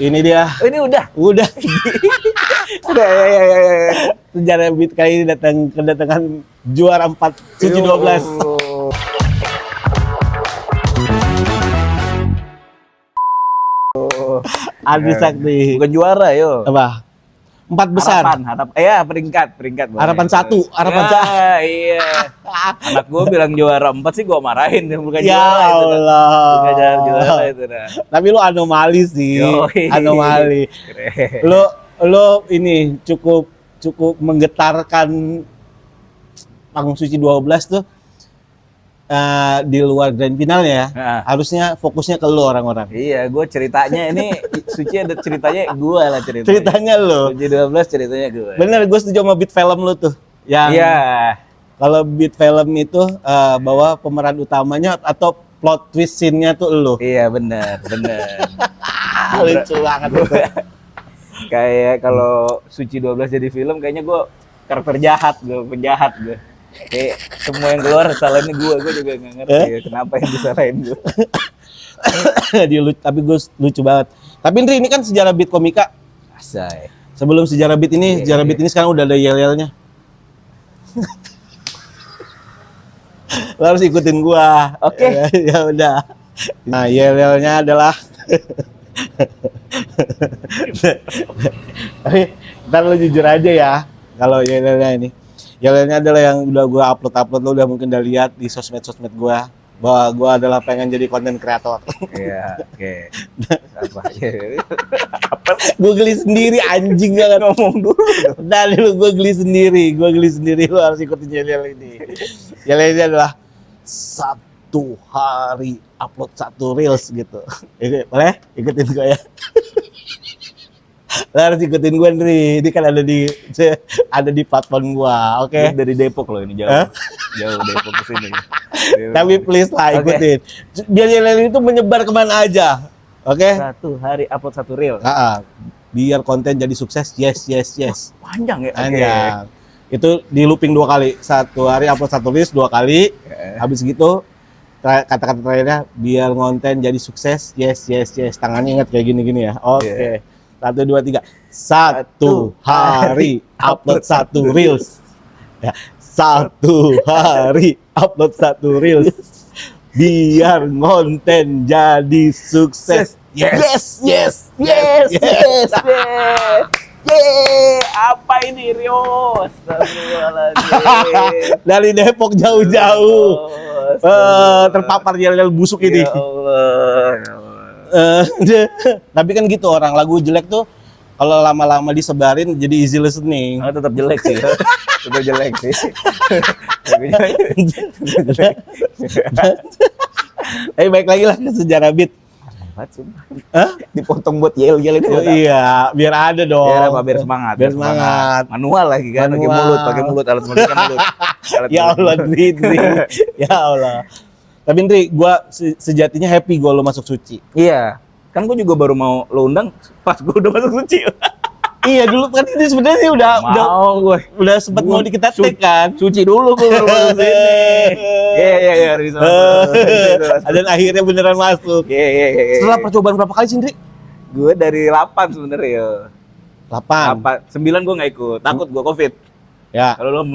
Ini dia. Oh, ini udah. Udah. Udah ya. Sejarah Beat kali ini kedatangan juara 4 Suci 12. Andri Sakti. Bukan juara yo. Apa? 4 besar. Peringkat. Harapan 1, harapan ya, iya. Anak gue bilang juara 4 sih gue marahin, bukan Ya juara itu. Allah. Bukan juara itu dah. Tapi lu anomali sih. Yoi. Anomali. Keren. Lu ini cukup menggetarkan panggung Suci 12 tuh. Di luar grand finalnya ya, harusnya fokusnya ke lu orang-orang. Iya, gue ceritanya ini Suci ada ceritanya gue lah ceritanya. Ceritanya lu. Suci 12 ceritanya gue. Bener, gue setuju sama beat film lu tuh. Yang Iya. kalau beat film itu bahwa pemeran utamanya atau plot twist scene-nya tuh lu. Iya, bener. Lucu banget itu. Kayak kalau Suci 12 jadi film, kayaknya gue karakter jahat, penjahat gue. Kayak semua yang keluar salahnya gue juga nggak ngerti ya, kenapa yang disalahin gue. Tapi gue lucu banget. Tapi Indri, ini kan sejarah beat komika. Asai. Sebelum sejarah beat ini, beat ini sekarang udah ada yel-yelnya. Lo harus ikutin gua. Oke. Ya udah. Nah, yel-yelnya adalah tapi ntar lo jujur aja ya kalau yel-yelnya ini. Yel-yelnya adalah yang udah gua upload, lo udah mungkin udah lihat di sosmed gua bahwa gua adalah pengen jadi konten kreator. Iya, oke. Apa? Gue geli sendiri, anjing banget ngomong dulu. Nah, gue geli sendiri, lo harus ikutin yel-yel ini. Yel ini adalah 1 hari upload 1 reels gitu. Boleh? Ikutin gue ya. Lo harus ikutin gue Ndri. Ini kan ada di platform gue, oke? Okay? Dari Depok loh ini jauh. Jauh Depok ke sini. Tapi please lah ikutin. Biar yel-yel itu menyebar kemana aja. Oke? 1 hari upload 1 reel. Biar konten jadi sukses. Yes. Wah, panjang ya? Panjang. Itu di looping 2 kali. 1 hari upload 1 reels 2 kali. Habis gitu kata-kata terakhirnya biar konten jadi sukses. Yes. Tangannya ingat kayak gini-gini ya. Oke. 1, 2, 3. 1 hari upload 1 reels. Ya. 1 hari upload 1 reels. Biar konten jadi sukses. Yes. Apa ini Rio? Astagfirullahaladzim. Dari Depok jauh-jauh. Terpapar yel-yel busuk ini. Ya Allah. Tapi kan gitu, orang lagu jelek tuh kalau lama-lama disebarin jadi easy listening. Tetap jelek sih. Tetap jelek sih. Baik lagi lah ke sejarah beat. Dipotong buat yel-yel itu. Iya, biar ada dong. Biar semangat. Biar semangat. Manual lagi kan, pakai mulut, alat musik kan mulut. Ya Allah, Dri. Ya Allah. Tapi Ndri, gue sejatinya happy gue lo masuk Suci. Iya, kan gue juga baru mau lo undang pas gue udah masuk Suci. Iya, dulu kan ini sebenarnya udah sempat mau kita take kan. Suci dulu gue baru masuk sini. Iya, bisa. Dan akhirnya beneran masuk. Iya. Setelah percobaan berapa kali sih, Ndri? Gue dari 8 sebenarnya. 8. 9 gue nggak ikut, takut gue COVID. Ya. Kalau lo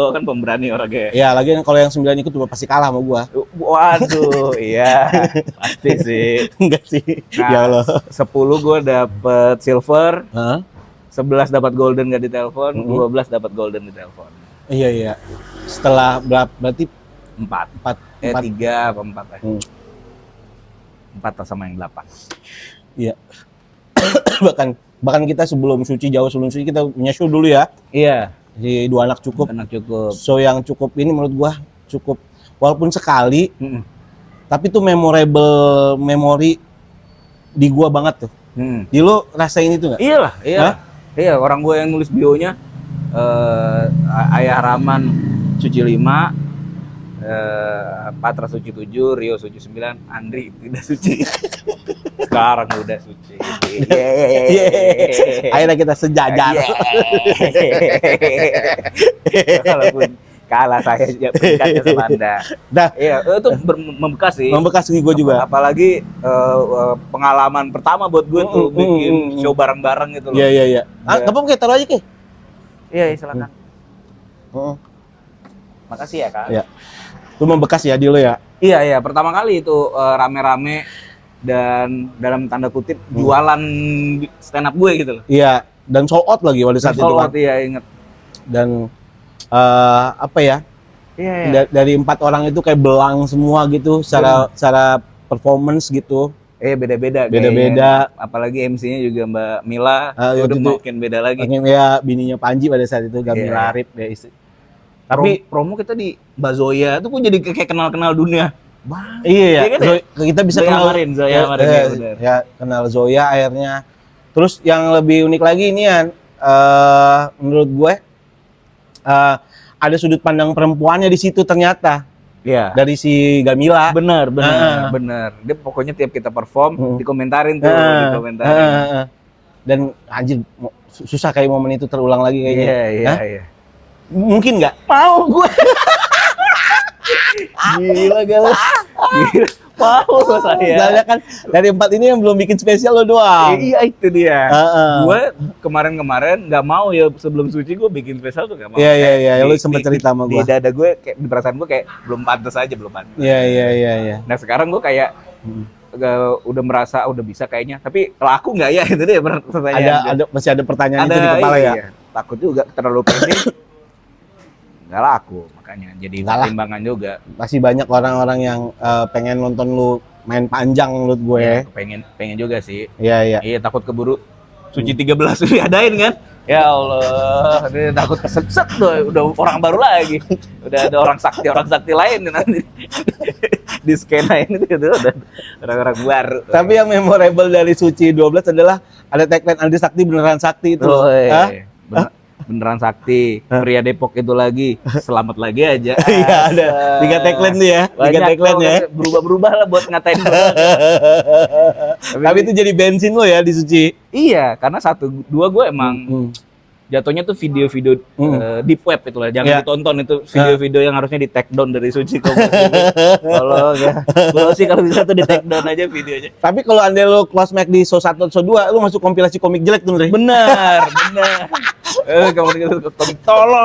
kan pemberani orangnya. Ya, lagian kalau yang 9 ikut udah pasti kalah sama gua. Waduh, iya. Pasti sih. Enggak sih. Nah, ya Allah. 10 gue dapet silver. 11 11 dapat golden gak ditelepon, 12 dapat golden ditelepon. Iya. Setelah berarti 4. 3 3 apa 4 ya? 4 sama yang 8. Iya. bahkan kita sebelum Suci, jauh sebelum Suci kita punya show dulu ya. Iya. Si 2 anak cukup. So yang cukup ini menurut gua cukup, walaupun sekali, tapi tuh memori di gua banget tuh. Di lu rasain itu nggak? Iyalah, iya. Orang gua yang nulis bionya Ayah Rahman Suci 5, Patra Suci 7, Rio Suci 9, Andri tidak suci. Sekarang udah suci. Yeay. Akhirnya kita sejajar. Kalah saya peringkatnya sama Anda. Dah, Iya, itu membekas sih. membekas gue juga. Apalagi pengalaman pertama buat gue tuh bikin show bareng-bareng gitu loh. Iya, iya, iya. Iya. Apa kayak taruh aja, Ki? Iya, silakan. Heeh. Makasih ya, Kak. Iya. Itu membekas ya di lo ya? Iya, iya, pertama kali itu rame-rame dan dalam tanda kutip jualan stand up gue gitu loh. Iya, dan sold out lagi pada saat itu kan. Iya, inget. Dan apa ya? Iya, iya. Dari 4 orang itu kayak belang semua gitu secara performance gitu. Beda-beda. Beda-beda. Kayaknya. Apalagi MC-nya juga Mbak Mila, udah itu makin beda lagi. Pengen ya bininya Panji pada saat itu Gamila Arif ya istri. Tapi promo kita di Mbak Zoya itu kok jadi kayak kenal-kenal dunia. Bang. iya ya, Iya kan ya? kita bisa Zoya kenal Zoya Amarin, ya, benar. ya kenal Zoya akhirnya. Terus yang lebih unik lagi ini ya, menurut gue ada sudut pandang perempuannya di situ ternyata Iya. dari si Gamila. Bener. Dia pokoknya tiap kita perform dikomentarin tuh, dikomentarin. Dan anjir susah kayak momen itu terulang lagi kayaknya. Iya. Mungkin nggak? Mau gue. Gila galau. Mau saya. Soalnya kan dari 4 ini yang belum bikin spesial lo doang. Iya itu dia. Gue kemarin nggak mau ya sebelum suci gue bikin spesial tuh nggak mau. Iya. Lo sempet cerita sama gue. Di dada gue kayak di perasaan gue kayak belum pantas aja belum pantas. Iya. Nah sekarang gue kayak udah merasa udah bisa kayaknya. Tapi laku nggak ya itu dia pertanyaan. Masih ada pertanyaan itu di kepala ya. Takut juga terlalu pede. Nggak laku makanya jadi pertimbangan juga. Masih banyak orang-orang yang pengen nonton lu main panjang menurut gue. Ya, pengen juga sih. Iya. Iya takut keburu suci 13 diadain kan. Ya Allah, ini takut keset udah orang baru lagi. Udah ada orang sakti lain nanti di skena ini tuh udah orang-orang baru. Tapi yang memorable dari Suci 12 adalah ada tagline Andi Sakti beneran sakti itu. Beneran sakti, pria Depok itu lagi, selamat lagi aja. Iya ada 3 tagline tuh ya, 3 tagline ya. Berubah-berubah lah buat ngatain gue. Tapi itu jadi bensin lo ya di Suci. Iya, karena 1, 2 gue emang jatuhnya tuh video-video deep web itu lah, jangan ditonton itu video-video yang harusnya di take down dari Suci kalau ya, kalau sih kalau bisa tuh di take down aja videonya. Tapi kalau anda lo close mic di show 1 show 2 lo masuk kompilasi komik jelek tuh Ndre. Benar. Kamu komik tolol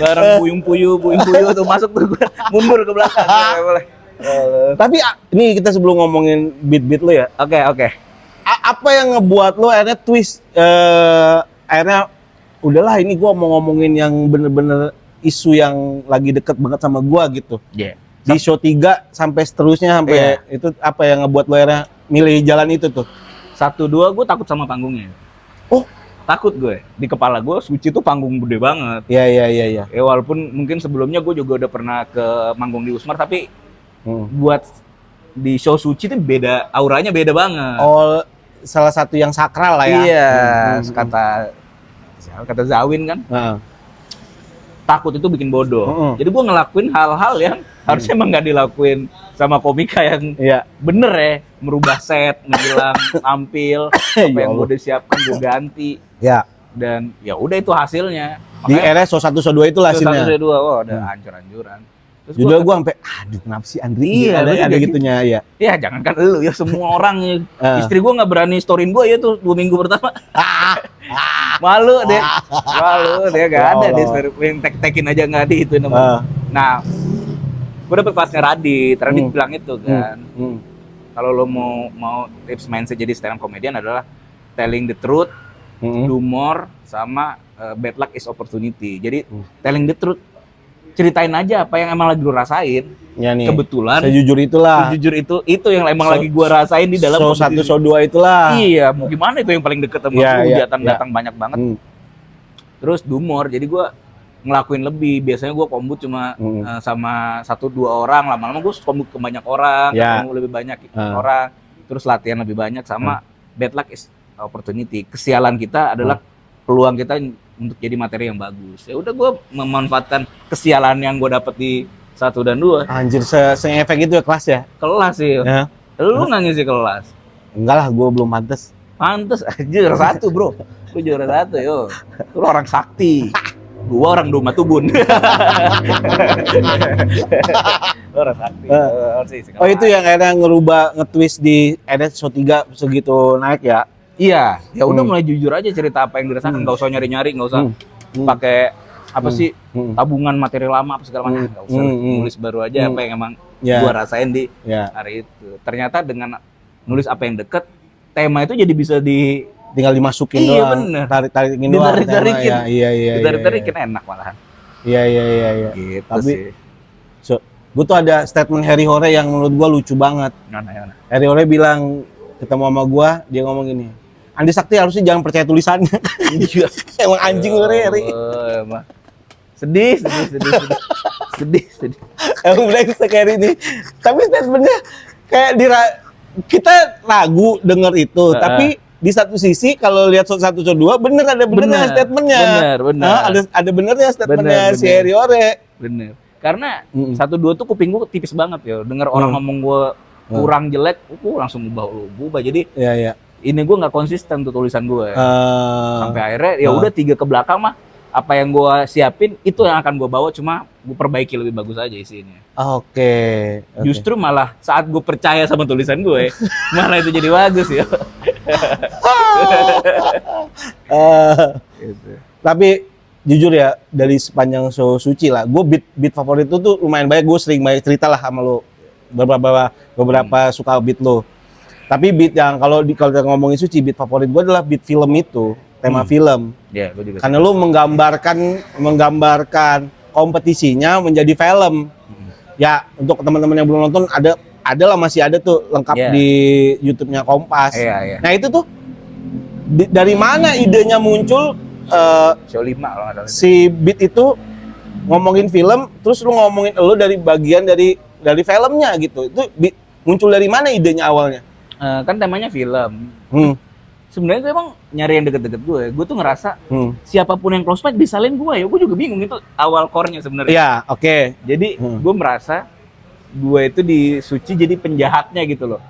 bareng puyung-puyuh tuh masuk tuh gue mundur ke belakang. Boleh. Tapi ini kita sebelum ngomongin beat-beat lo ya. Oke. Apa yang ngebuat lo akhirnya twist akhirnya udahlah ini gua mau ngomongin yang bener-bener isu yang lagi deket banget sama gua gitu. Iya. Di show 3 sampai seterusnya sampai itu apa yang ngebuat lo akhirnya milih jalan itu tuh? 1, 2 gue takut sama panggungnya. Oh, takut gue. Di kepala gue Suci tuh panggung gede banget. Iya. Ya walaupun mungkin sebelumnya gue juga udah pernah ke manggung di Usmar tapi buat di show Suci tuh beda, auranya beda banget. Oh, salah satu yang sakral lah ya. Iya, kata Zawin kan. Takut itu bikin bodoh. Jadi gue ngelakuin hal-hal yang harusnya emang nggak dilakuin sama komika yang bener ya, merubah set, menghilang tampil, apa yang gue udah siapkan gue ganti. Ya. Dan ya udah itu hasilnya. Di era show 1 show 2 itu lah hasilnya. Show 1 show 2, wah udah hancur-hancuran. Terus gue sampai, aduh kenapa sih Andri ada gitunya ya. Ya jangankan lu ya semua orang ya. Istri gue nggak berani storyin gue ya tuh 2 minggu pertama. Malu deh nggak ada deh yang tekin aja nggak di itu namanya. Nah, gue dapet kelasnya Radit bilang itu kan. Kalau lo mau tips mindset jadi stand up comedian adalah telling the truth, do more, sama bad luck is opportunity. Jadi telling the truth, ceritain aja apa yang emang lagi lo rasain. Ya nih, kebetulan sejujur itu yang emang lagi gua rasain di dalam show 1 show 2 itulah. Iya, mau gimana itu yang paling deket sama gua, datang banyak banget. Terus dumor, jadi gua ngelakuin lebih. Biasanya gua kombut cuma sama 1-2 orang, lama-lama gua kombut ke banyak orang, ketemu lebih banyak orang, terus latihan lebih banyak sama bad luck is opportunity. Kesialan kita adalah peluang kita untuk jadi materi yang bagus. Ya udah gue memanfaatkan kesialan yang gue dapet di 1 dan 2. Anjir, se-efek itu ya kelas ya? Kelas sih. Ya. Lu nggak ngisi kelas? Enggak lah, gue belum pantes. Pantes, juara 1 bro. Lu juara 1 yo. Lu orang sakti. Gua orang Duma Tubun. Orang sakti. Oh itu yang akhirnya ngerubah nge-twist di Show 3 segitu naik ya? Iya, ya udah mulai jujur aja cerita apa yang dirasakan, nggak usah nyari-nyari, nggak usah pakai apa sih tabungan materi lama apa segala macam, nggak usah nulis baru aja apa yang emang gua rasain di hari itu. Ternyata dengan nulis apa yang deket, tema itu jadi bisa tinggal dimasukin doang, tarik-tarikin doang, ditarik-tarikin enak malahan. Iya. Gitu. Tapi sih. Gue tuh ada statement Harry Hore yang menurut gue lucu banget. Gimana? Harry Hore bilang ketemu sama gue, dia ngomong gini, Andi Sakti harusnya jangan percaya tulisannya. Emang anjing lu Harry. Emang. Sedih. Emang brengsek Harry ini. Tapi statementnya kayak kita ragu denger itu, tapi di satu sisi kalau lihat Show 1 Show 2 bener statementnya. Bener. Ada benernya statementnya si Harry Hore. Bener. Karena 1-2 tuh kuping gue tipis banget ya. Dengar orang ngomong gue kurang jelek, gue langsung ubah. Jadi ini gue nggak konsisten tuh tulisan gue. Sampai akhirnya ya udah 3 ke belakang mah apa yang gue siapin itu yang akan gue bawa, cuma gue perbaiki lebih bagus aja isinya. Oke. Justru malah saat gue percaya sama tulisan gue, malah itu jadi bagus ya. Gitu. Tapi jujur ya, dari sepanjang Show Suci lah, gue beat favorit itu tuh lumayan banyak. Gue sering banyak cerita lah sama lo, beberapa suka beat lo. Tapi beat yang kalau kita ngomongin Suci, beat favorit gue adalah beat film itu, tema film. Iya, gue juga. Karena lo menggambarkan kompetisinya menjadi film. Ya, untuk teman-teman yang belum nonton, masih ada tuh lengkap di YouTube-nya Kompas. Iya. Nah itu tuh dari mana idenya muncul? Show 5 kalau nggak salah. Si Beat itu ngomongin film, terus lu ngomongin lu dari bagian dari filmnya gitu. Itu muncul dari mana idenya awalnya? Kan temanya film. Sebenarnya gue emang nyari yang deket-deket gue. Gue tuh ngerasa siapapun yang close fight disalin gue ya. Gue juga bingung itu awal core-nya sebenarnya. Iya, oke. Jadi gue merasa gue itu di Suci jadi penjahatnya gitu loh.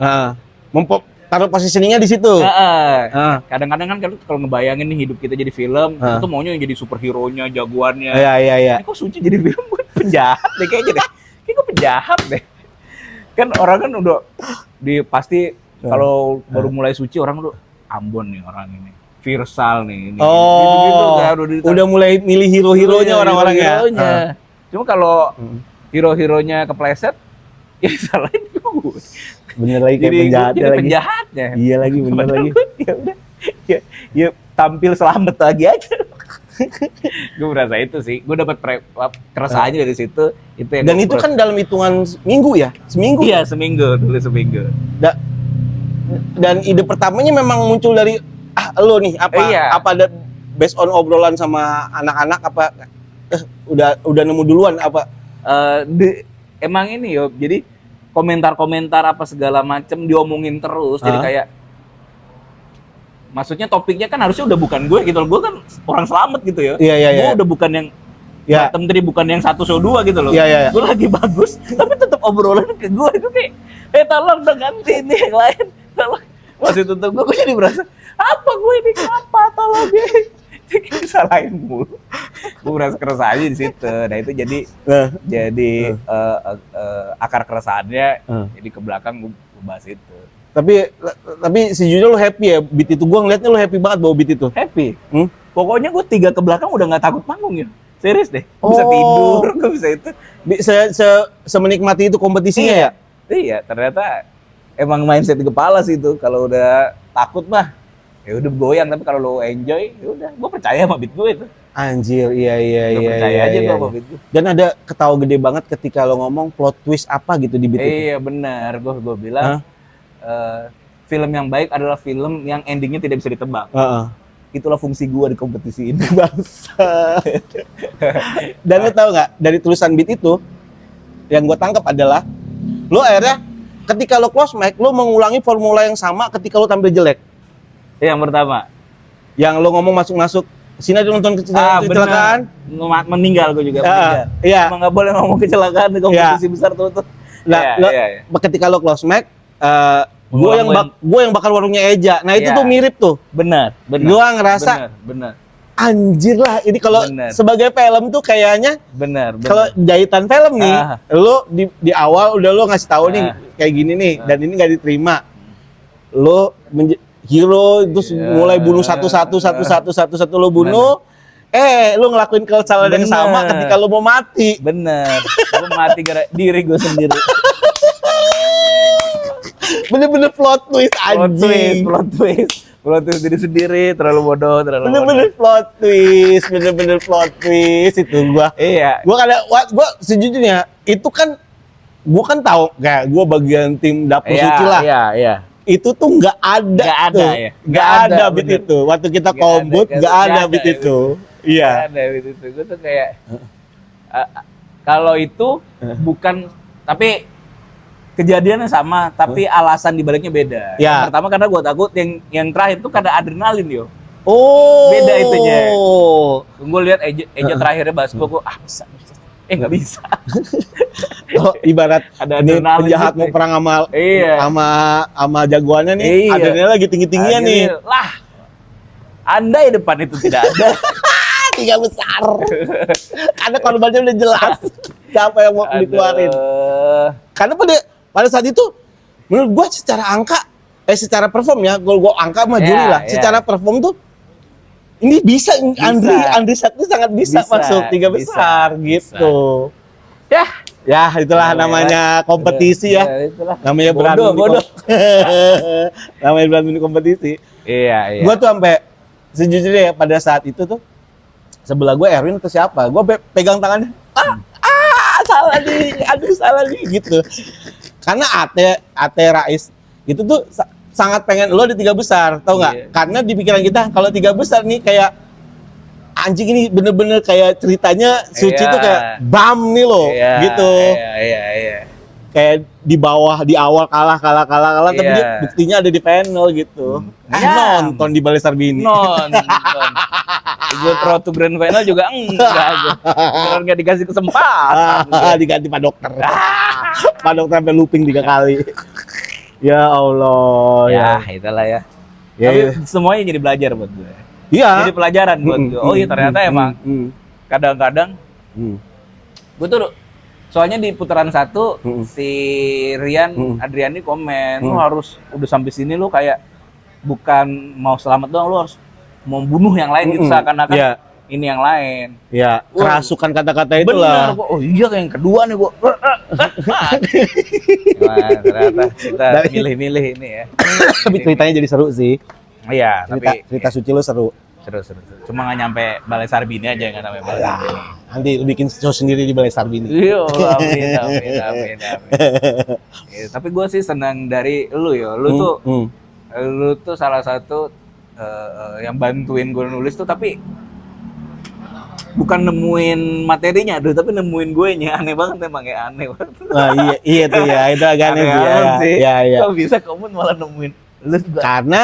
Taruh positioningnya di situ. Kadang-kadang kan kalau ngebayangin nih hidup kita jadi film, kita tuh maunya jadi superhero-nya, jagoannya. Iya. Ini kok Suci jadi film, gue penjahat deh kayaknya deh. Kayak gue penjahat deh. Kan orang kan udah pasti kalau baru mulai Suci orang udah Ambon nih orang ini. Virsal nih ini. Gitu-gitu kan udah mulai milih hero-heronya orang-orang ya. Cuma kalau hero-heronya kepleset, ya salahin gue. Bener lagi kayak penjahatnya. Iya lagi, bener lagi. Ya udah. Ya tampil selamat lagi aja. Gue merasa itu sih. Gue dapat keresahannya dari situ. Dan itu kan dalam hitungan minggu ya? Seminggu? Iya, seminggu. Dan ide pertamanya memang muncul dari lo nih apa? Apa ada based on obrolan sama anak-anak apa? Udah nemu duluan apa? Emang ini yo. Jadi komentar-komentar apa segala macem diomongin terus. Jadi kayak maksudnya topiknya kan harusnya udah bukan gue gitu loh. Gue kan orang selamat gitu ya. Gue udah bukan yang bottom 3, bukan yang 1 Show 2 gitu loh. Gue lagi bagus, tapi tetap obrolan ke gue itu kayak tolong dong ganti ini yang lain. Tolong. Masih tutup gue jadi berasa apa gue ini kenapa tolong dia. Jadi salahin mulu. Gue merasa keresahannya di situ. Nah itu jadi akar keresahannya. Jadi ke belakang gue bahas itu. Tapi sejujurnya lo happy ya beat itu. Gue ngeliatnya lo happy banget bawa beat itu. Happy. Pokoknya gue 3 ke belakang udah nggak takut panggung ya. Serius deh. Bisa tidur, gue bisa itu. Semenikmati itu kompetisinya ya. Iya. Ternyata emang mindset di kepala sih itu. Kalau udah takut mah ya udah goyang, tapi kalau lo enjoy ya udah, gue percaya sama beat gue itu. Anjir, iya. Percaya aja gue sama beat gue. Dan ada ketawa gede banget ketika lo ngomong plot twist apa gitu di beat itu. Iya benar, gue bilang film yang baik adalah film yang endingnya tidak bisa ditebak. Itulah fungsi gue di kompetisi ini. Bangsa. Dan lo tau nggak, dari tulisan beat itu yang gue tangkap adalah lo akhirnya ketika lo close mic, lo mengulangi formula yang sama ketika lo tampil jelek. Yang pertama, yang lo ngomong masuk-masuk sini ada nonton kecelakaan, meninggal gue juga. Iya. Emang nggak boleh ngomong kecelakaan di kompetisi besar tuh. Nah, ketika lo close mic, gue yang bakar warungnya Eja. Nah itu tuh mirip tuh. Benar. Gue ngerasa. Benar. Anjir lah, ini kalau Bener. sebagai film tuh kayaknya Bener. kalau jahitan film nih, Ah. lo di awal udah lo ngasih tahu nih kayak gini nih, dan ini nggak diterima. Lo hero terus mulai bunuh satu-satu lo bunuh. Lo ngelakuin kesalahan yang sama Bener. ketika lo mau mati. Bener. Gue mati gara diri gue sendiri. Bener-bener plot twist anjing. Plot twist diri sendiri, terlalu bodoh, terlalu Bener-bener plot twist itu gua. Iya. Gua sejujurnya itu kan gua kan tahu kayak gua bagian tim dapur suci lah. Iya. Itu tuh nggak ada Nggak ada tuh. ya? Nggak Nggak ada ada, beat bener. itu. Waktu kita Nggak kombut ada, nggak nggak ada ada beat itu. itu. Iya. Ada gitu. Gue tuh kayak kalau itu bukan, tapi kejadiannya sama, tapi alasan dibaliknya beda. Ya. Yang pertama karena gue takut, yang terakhir tuh karena adrenalin yo. Oh. Beda itunya. Gue lihat Eja terakhirnya bahas gue bisa. Nggak bisa. Oh, ibarat Ada ini adrenalin penjahat gitu. mau perang Iya. sama jagoannya nih, Iya. adrenalin lagi tinggi-tingginya nih. Lah, andai depan itu tidak ada. Tiga besar. Karena korbannya udah jelas siapa yang mau dikeluarin. Aduh. Karena pada saat itu menurut gua secara perform ya, gua angka sama Iya, Juli lah. iya. Secara perform tuh ini bisa. Andri Sakti sangat bisa masuk tiga besar gitu. Ya itulah namanya kompetisi ya. Itulah. Namanya beradu Bodoh. namanya beradu di kompetisi. Iya. Gua tuh sampai sejujurnya ya pada saat itu tuh sebelah gue Erwin atau siapa, gue pegang tangannya, salah nih gitu. Karena Ate Rais itu tuh sangat pengen lo di tiga besar, tau nggak? Iya. Karena di pikiran kita kalau tiga besar nih kayak anjing, ini bener-bener kayak ceritanya Suci Iya. tuh kayak bam nih lo, Iya, gitu. Iya. Kayak di bawah di awal kalah tapi Iya. dia buktinya ada di final gitu. Ya. Nonton di Balai Sarbini. Nonton. Gue pro to grand final juga enggak. Beneran nggak dikasih kesempatan. Diganti Pak Dokter. Pak Dokter sampai looping 3 kali. Ya Allah. Ya, itulah ya. Ya, Tapi ya. semuanya jadi belajar buat gue. Iya. Jadi pelajaran buat gue. Oh iya ternyata emang kadang-kadang Mm. gue tuh soalnya di putaran 1 si Rian Adriani komen, lu harus udah sampai sini lu kayak bukan mau selamat doang, lu harus mau bunuh yang lain gitu, seakan-akan Iya. ini yang lain. Ya, kerasukan kata-kata Bener, itulah. gua, oh iya kayak yang kedua nih gua. Nah, ternyata kita Dari- milih-milih ini ya. Tapi ceritanya jadi seru sih. Iya, tapi Cerita Suci lo seru. seru. Cuma nggak nyampe Balai Sarbini aja, nggak sampai Balai Sarbini. Nanti lu bikin show sendiri di Balai Sarbini. Iya, amin. Ya, tapi gue sih senang dari lu ya. Lu tuh salah satu yang bantuin gue nulis tuh, tapi bukan nemuin materinya, tapi nemuin gue nya. Aneh banget emang ya, aneh banget. Nah, iya tuh ya, itu agak aneh sih. banget sih. Iya. Kok bisa kamu malah nemuin lu juga. Karena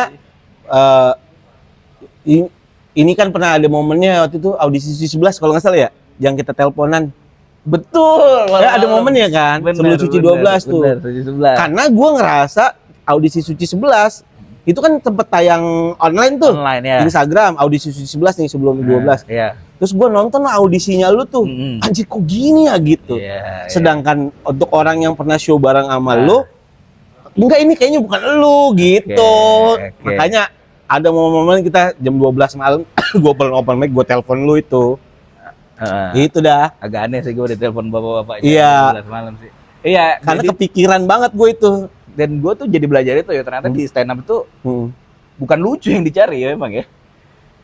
ini kan pernah ada momennya waktu itu audisi 11 kalau nggak salah ya, yang kita teleponan. Betul. Ya, ada momennya kan, sebelum Suci 12 tuh. Bener, Suci 11. Karena gue ngerasa audisi Suci 11 itu kan sempet tayang online tuh. Online ya. Di Instagram, audisi Suci 11 nih sebelum 12. Iya. Terus gue nonton lah audisinya lu tuh. Anjir kok gini ya gitu. Iya. Sedangkan untuk orang yang pernah show bareng sama lu, enggak, ini kayaknya bukan lu gitu. Oke. Makanya ada momen-momen kita jam 12 malam, gue open mic, gue telepon lu itu. Gitu dah. Agak aneh sih gue udah telepon bapak-bapak Iya. 12 malam sih. Iya, Karena jadi, kepikiran banget gue itu. dan gue tuh jadi belajar itu ya, ternyata di stand up itu bukan lucu yang dicari ya emang ya.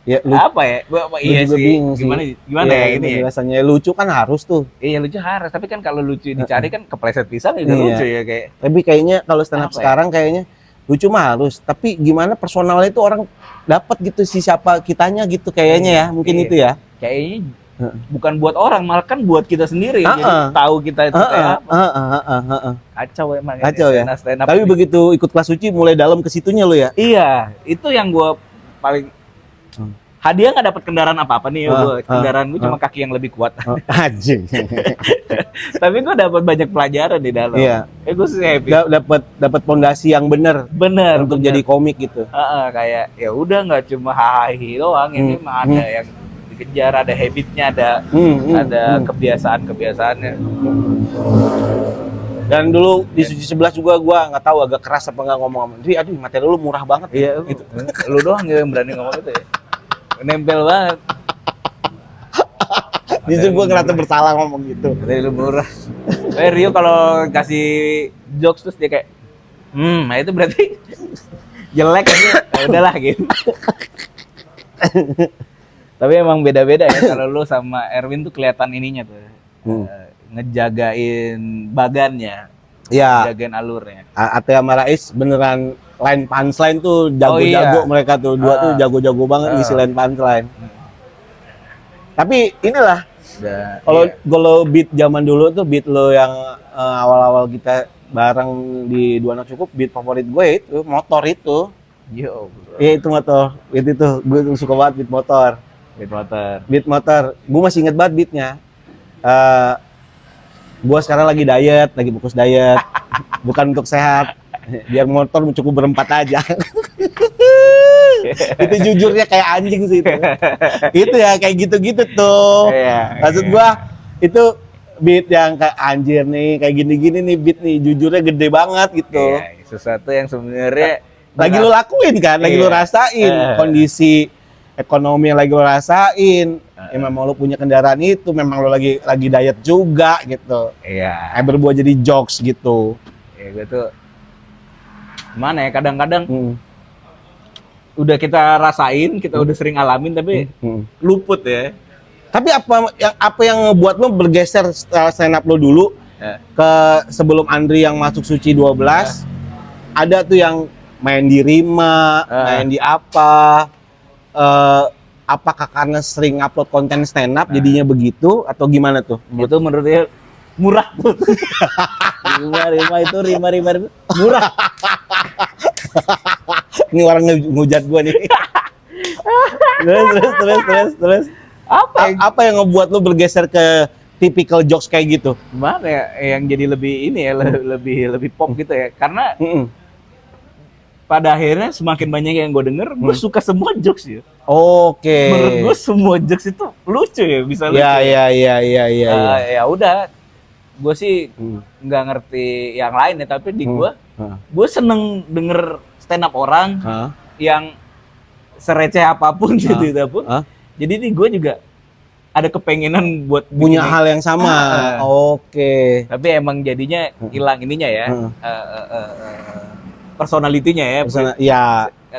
Ya, lu Apa ya? Iya juga sih. bingung sih. Gimana ya ini ya? Biasanya lucu kan harus tuh. Iya lucu harus, tapi kan kalau lucu dicari kan kepleset pisang juga Iya. lucu ya kayak. Tapi kayaknya kalau stand up Apa ya? sekarang kayaknya lucu mah harus. Tapi gimana personalnya itu orang dapat gitu si siapa kitanya gitu kayaknya ya. Mungkin Iya. itu ya. Kayaknya bukan buat orang, malah kan buat kita sendiri. Jadi tahu kita itu kayak apa. Kacau emang. Kacau ya. Stand up Tapi ini. begitu ikut kelas Suci mulai dalam ke situnya lo ya. Iya, itu yang gue paling hadiah nggak dapat kendaraan apa-apa nih, kendaraan gue ah. cuma kaki yang lebih kuat. Oh, anjing. Tapi gue dapat banyak pelajaran di dalam. Iya. Gue sih happy. Dapat pondasi yang benar Bener. untuk jadi komik gitu. Kayak ya udah nggak cuma hahi doang, ini mah ada yang dikejar, ada habitnya, ada kebiasaan-kebiasaannya. Dan dulu di Suci 11 juga gua nggak tahu agak keras apa nggak ngomong sama Dri, aduh materi lu murah banget. Iya, gitu. Lu doang yang berani ngomong itu ya. Nempel banget. Justru gua ngerasa bersalah ngomong gitu. Materi lu murah. Rio kalau kasih jokes terus dia kayak, nah itu berarti jelek aja. Ya udahlah gitu. Tapi emang beda-beda ya kalau lu sama Erwin tuh kelihatan ininya tuh. Ngejagain bagannya. Iya. Ngejagain alurnya. Atea sama Rais beneran line punchline tuh jago-jago mereka tuh. Dua tuh jago-jago banget ngisi line punchline. Tapi inilah kalau beat zaman dulu tuh beat lo yang awal-awal kita bareng di Dua Anak Cukup, beat favorit gue itu motor itu. Yo, bro. Iya itu motor. Beat itu gue suka banget beat motor. Beat motor. Gue masih inget banget beatnya. Gue sekarang lagi diet, lagi fokus diet. Bukan untuk sehat. Biar motor cukup berempat aja. Itu jujurnya kayak anjing sih itu. Itu ya kayak gitu-gitu tuh. Maksud gua itu beat yang kayak anjir nih, kayak gini-gini nih beat nih, jujurnya gede banget gitu. Sesuatu yang sebenarnya lagi lo lakuin kan, lagi lo rasain kondisi ekonomi yang lagi lo rasain. Memang lo punya kendaraan itu, memang lo lagi diet juga gitu. Kayak berbuat jadi jokes gitu. Gue tuh gimana ya, kadang-kadang udah kita rasain, kita udah sering alamin tapi luput ya. Tapi apa yang ngebuat lo bergeser stand up lo dulu ke sebelum Andri yang masuk Suci 12? Ada tuh yang main di Rima, main di apa? Apakah karena sering upload konten stand up jadinya begitu atau gimana tuh? Itu menurut dia murah tuh. Rima itu murah. Ini orang ngehujat gua nih. Terus. Apa yang ngebuat lu bergeser ke typical jokes kayak gitu? Gimana ya, yang jadi lebih ini ya, lebih pop gitu ya. Karena pada akhirnya semakin banyak yang gue denger, gue suka semua jokes ya. Oke. Menurut gue semua jokes itu lucu ya, bisa lucu. Iya. Ya udah, gue sih nggak ngerti yang lain ya, tapi di gue seneng denger stand up orang yang sereceh apapun gitu pun. Jadi nih gue juga ada kepengenan buat punya hal yang sama. Oke. Tapi emang jadinya hilang ininya ya, personalitinya ya. Iya.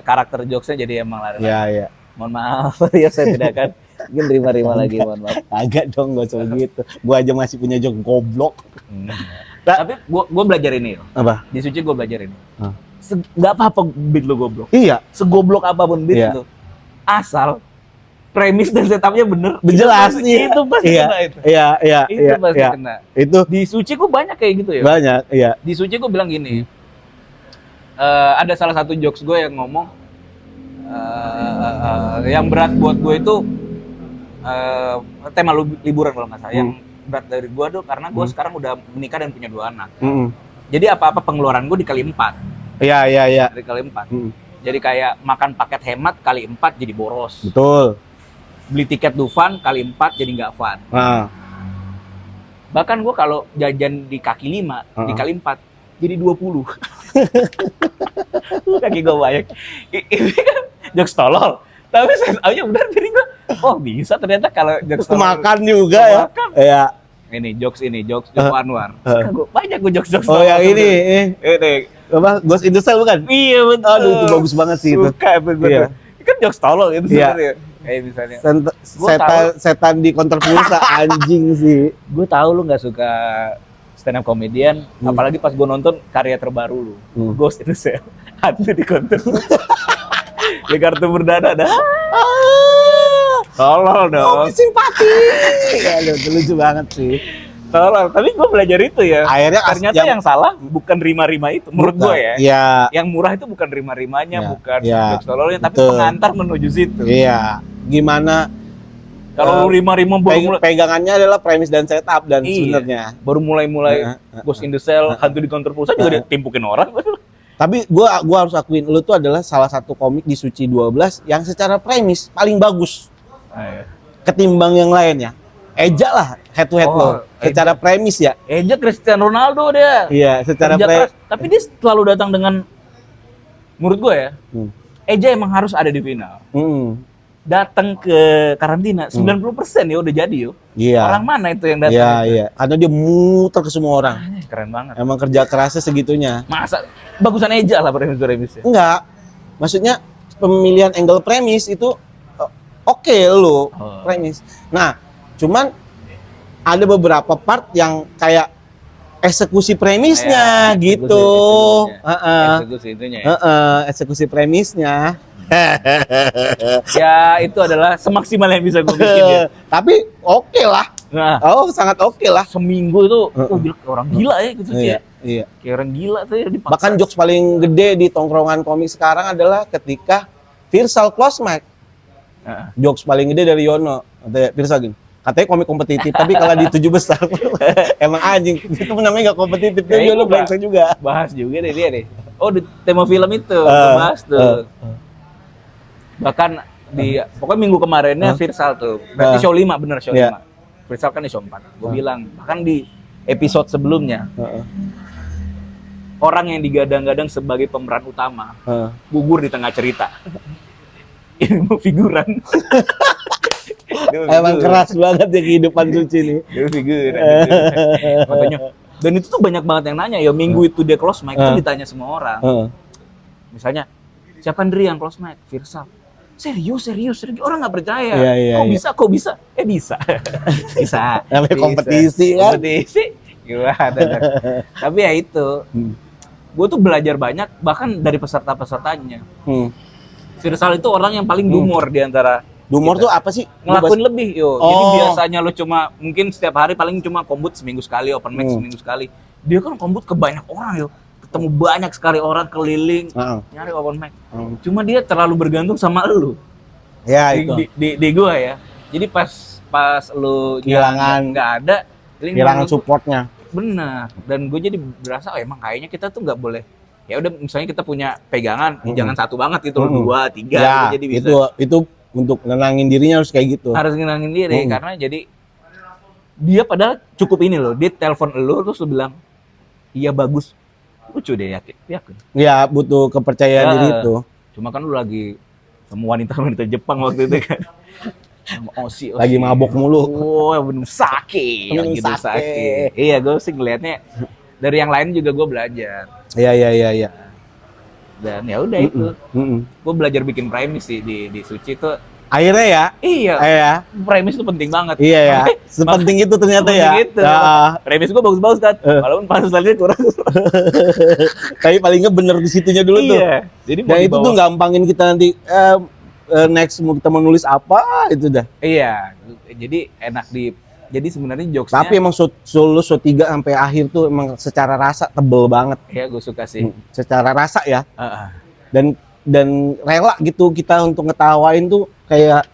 Karakter jokesnya jadi emang lari. Iya. Mohon maaf ya, saya tidak akan mungkin terima lagi, mohon maaf. Agak dong, gak usah gitu. Gue aja masih punya joke goblok. Tapi gue belajar ini. Apa? Di Suci gue belajar ini. Gak apa-apa beat lo goblok. Iya. Segoblok apapun beat lo, asal premis dan setupnya bener. Jelas nih. Itu pasti kena itu. Iya. Itu pasti kena. Itu di Suci gue banyak kayak gitu ya. Banyak, iya. Di Suci gue bilang gini. Ada salah satu jokes gue yang ngomong yang berat buat gue itu tema liburan kalau nggak salah. Yang berat dari gue tuh karena gue sekarang udah menikah dan punya 2 anak. Jadi apa-apa pengeluaran gue dikali 4. Iya. Dikali 4. Jadi kayak makan paket hemat kali 4 jadi boros. Betul. Beli tiket Dufan kali 4 jadi nggak fun. Bahkan gue kalau jajan di kaki 5 dikali 4 jadi 20. Kaki gue banyak. Ini kan jokes tolol. Tapi saya tahunya benar, jadi gue, bisa ternyata kalau jokes tolol. Makan juga ya. Iya. Ini jokes Anwar. Banyak gue jokes tolol. Oh yang ini. Ini. Ghost in the Shell bukan? Iya betul. Aduh itu bagus banget sih itu. Suka gue tuh. Ini kan jokes tolol itu sebenarnya. Kayak misalnya. Setan di konter pulsa anjing sih. Gue tahu lu nggak suka stand up comedian, apalagi pas gue nonton karya terbaru lu, Ghost in the Shell, hantu di konter. Di kartu berdana dah. Tolol dong. Simpati. Aduh, lucu banget sih. Tolol, tapi gue belajar itu ya. Akhirnya ternyata yang salah bukan rima-rima itu, menurut gue ya. Iya. Yang murah itu bukan rima-rimanya, bukan jokes tololnya, tapi pengantar menuju situ. Iya. gimana Kalau Rima baru mulai, pegangannya adalah premis dan setup dan Iya. sebenarnya. baru mulai Ghost in the Shell, Hantu di Counter Pulsa juga ditimpukin orang. Tapi gua harus akuin lu tuh adalah salah satu komik di Suci 12 yang secara premis paling bagus ketimbang yang lainnya. Eja lah head to head lo. Secara premis ya. Eja Cristiano Ronaldo dia. Iya, secara Kerja keras. Tapi dia selalu datang dengan, menurut gue ya, Eja emang harus ada di final. Datang ke karantina 90% ya udah jadi yo. Iya. Orang mana itu yang datang? Iya, itu? iya. Karena dia muter ke semua orang. Keren banget. Emang kerja kerasnya segitunya. Masa bagusan Eja lah premis-premisnya. Enggak. Maksudnya pemilihan angle premis itu oke lo premis. Nah, cuman ada beberapa part yang kayak eksekusi premisnya gitu. Eksekusi itunya ya. Eksekusi premisnya. Ya itu adalah semaksimal yang bisa gue bikin ya. Tapi oke lah. Nah, Sangat oke lah. seminggu itu gila, orang gila ya gitu sih ya. Iya. Kayak orang gila tuh ya dipaksa. Bahkan jokes paling gede di tongkrongan komik sekarang adalah ketika Virsal close mic. Jokes paling gede dari Yono. Katanya Virsal gini. Katanya komik kompetitif, tapi kalau di 7 besar emang anjing. Itu namanya gak kompetitif. Ya, Yono brengsek juga. Bahas juga deh dia deh. Oh di tema film itu bahas tuh. Bahkan di pokoknya minggu kemarinnya Virsal tuh. Berarti show 5 bener show 5. Virsal kan di show 4. Gue bilang bahkan di episode sebelumnya orang yang digadang-gadang sebagai pemeran utama gugur di tengah cerita. Ini mau figuran. Emang keras banget ya kehidupan Suci nih. Dia figuran. Makanya dan itu tuh banyak banget yang nanya ya minggu itu dia close mic itu ditanya semua orang. Misalnya siapa Andri yang close mic? Virsal. Serius. Orang nggak percaya. Kok bisa? Bisa. Bisa. Namanya kompetisi kan? Kompetisi. Gimana? Tapi ya itu. Gue tuh belajar banyak bahkan dari peserta-pesertanya. Virsal itu orang yang paling dumor di antara Dumor kita. tuh apa sih? Ngelakuin lebih yo. Jadi biasanya lo cuma mungkin setiap hari paling cuma kombut seminggu sekali, open mic seminggu sekali. Dia kan kombut ke banyak orang yo. Ketemu banyak sekali orang keliling nyari open mic. Cuma dia terlalu bergantung sama lu. Ya itu. Di gua ya. Jadi pas lu kehilangan nggak ada, kehilangan supportnya. Benar. Dan gue jadi berasa emang kayaknya kita tuh nggak boleh. Ya udah misalnya kita punya pegangan, jangan satu banget gitu, 2, 3 ya, gitu, jadi bisa. Itu untuk nenangin dirinya harus kayak gitu. Harus nenangin diri karena jadi dia padahal cukup ini loh, dia telepon lu terus lu bilang iya bagus, lucu deh yakin. Ya butuh kepercayaan diri itu. Cuma kan lu lagi sama wanita Jepang waktu itu kan. Sama Osi. Lagi mabok mulu. Bener sakit. Gitu sakit. Iya gue sih ngeliatnya dari yang lain juga gue belajar. Iya. Dan ya udah itu. Gue belajar bikin premis sih di Suci tuh. Akhirnya ya? Iya. Premis tuh penting banget. Iya ya. Sepenting itu ternyata ya. Gitu. Premis gue bagus-bagus kan. Walaupun pas selanjutnya kurang. Tapi paling nggak bener di situnya dulu tuh. Jadi dan itu tuh gampangin kita nanti next kita mau nulis apa itu dah. Iya. Jadi enak jadi sebenarnya jokesnya. Tapi emang show 3 sampai akhir tuh emang secara rasa tebel banget. Iya, gue suka sih. Secara rasa ya. Dan rela gitu kita untuk ngetawain tuh kayak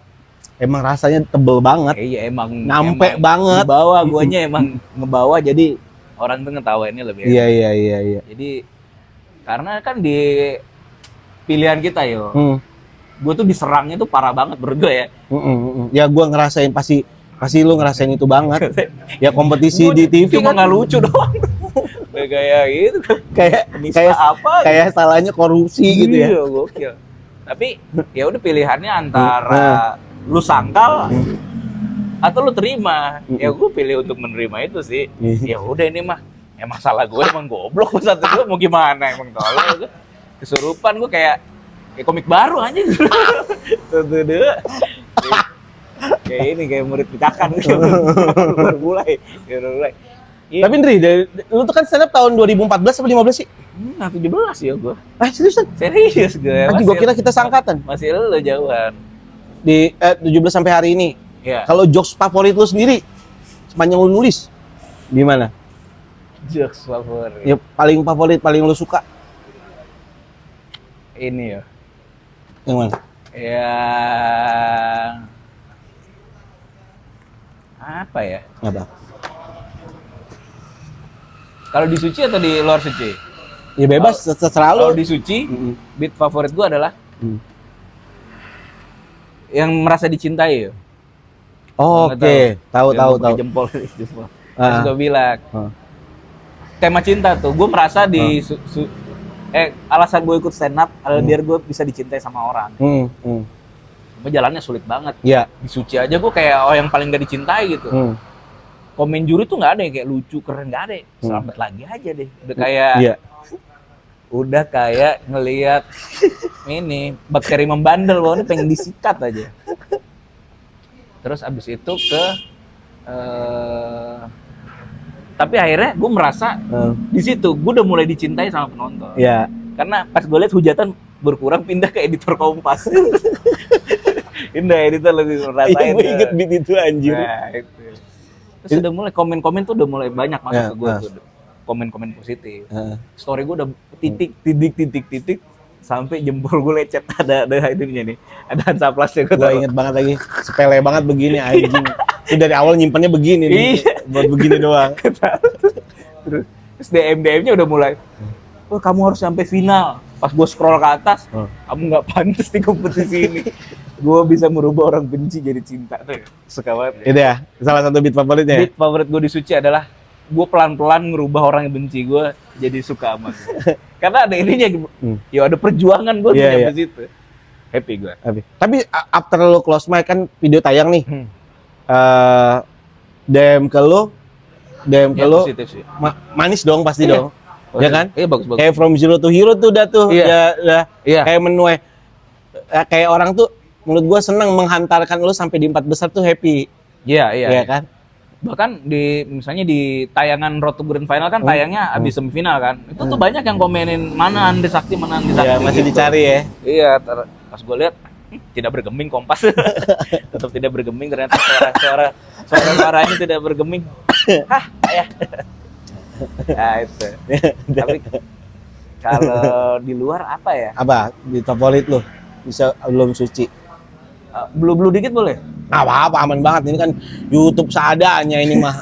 emang rasanya tebel banget. Iya, emang nyampe banget. Ngebawa guanya emang ngebawa jadi orang tuh ngetawainnya lebih. Iya. Jadi karena kan di pilihan kita yo. Gue tuh diserangnya tuh parah banget berdua ya. Ya gue ngerasain pasti lu ngerasain itu banget. Ya kompetisi di TV cuma kan nggak lucu doang. Kayak gitu. Kayak salahnya korupsi gitu ya. Iya, gokil. Tapi ya udah pilihannya antara lu sangkal atau lu terima. Ya gue pilih untuk menerima itu sih. Ya udah ini mah emang salah gue, emang goblok satu gue mau gimana emang tolong. Kesurupan gue kayak komik baru aja. Kayak ini kayak murid picakan baru mulai. Tapi Ndri, lu tuh kan stand up tahun 2014 atau 15 sih? 17 ya gue. Seriusan? Serius gue. Anjing gue kira kita sangkatan. Masih lu jauhan. Di 17 sampai hari ini. Iya. Kalau jokes favorit lu sendiri sepanjang lu nulis gimana? Jokes favorit. Ya paling favorit, paling lu suka. Ini ya. Yang mana? Yang apa ya? Apa? Kalau di Suci atau di luar Suci? Ya bebas, terserah Kalau lu. di Suci, Mm-mm. beat favorit gua adalah Mm. yang merasa dicintai ya. Oh, Nggak oke, tahu Yang tahu gua pakai tahu. Jempol, jempol. Ah. Terus gue bilang, Ah. tema cinta tuh, gue merasa di alasan gue ikut stand up adalah biar gue bisa dicintai sama orang. Cuma jalannya sulit banget. Iya. Di Suci aja gue kayak yang paling gak dicintai gitu. Komen juri tuh nggak ada yang kayak lucu, keren, nggak ada. Selamat lagi aja deh. Udah kayak Iya. udah kayak ngelihat ini bakteri membandel, bahwa ini pengen disikat aja. Terus abis itu ke tapi akhirnya gue merasa di situ gue udah mulai dicintai sama penonton. Iya. Karena pas gue lihat hujatan berkurang, pindah ke editor Kompas. Pindah editor lebih ngerasain. Gue inget beat itu anjir. Nah, itu. Terus udah mulai komen-komen tuh udah mulai banyak masuk ke gue tuh. Komen-komen positif. Story gue udah titik sampai jempol gue lecet, ada ininya nih. Ada Hansaplasnya gue Gue inget banget lagi. Sepele banget begini anjing. Itu dari awal nyimpannya begini nih. Buat begini doang. Terus DM-nya udah mulai, oh kamu harus sampai final. Pas gue scroll ke atas, kamu nggak pantas di kompetisi ini. Gue bisa merubah orang benci jadi cinta tuh. Suka banget. Itu ya, salah satu beat favoritnya. Beat favorit gue di Suci adalah gue pelan-pelan ngerubah orang yang benci gue jadi suka sama gue. Karena ada ininya, ya ada perjuangan gue nyampe situ. Happy gue. Tapi after lo close mic kan video tayang nih. DM ke lo positif sih. Manis dong pasti dong. Ya kan? Iya bagus. Kayak From Zero to Hero tuh udah tuh. Iya. Kayak menuai. Kayak orang tuh menurut gue senang menghantarkan lo sampai di 4 besar tuh happy. Iya kan? Bahkan misalnya di tayangan Road to Grand Final kan tayangnya abis semifinal kan. Itu tuh banyak yang komenin mana Andri Sakti. Iya, masih gitu. Dicari ya. Iya, pas gue lihat tidak bergeming Kompas. Tetap tidak bergeming, ternyata suaranya tidak bergeming. Hah, ayah. Nah, itu. Tapi kalau di luar apa ya? Apa di favorit lo? Bisa belum Suci. Blue dikit boleh? Apa aman banget, ini kan YouTube seadanya ini mah.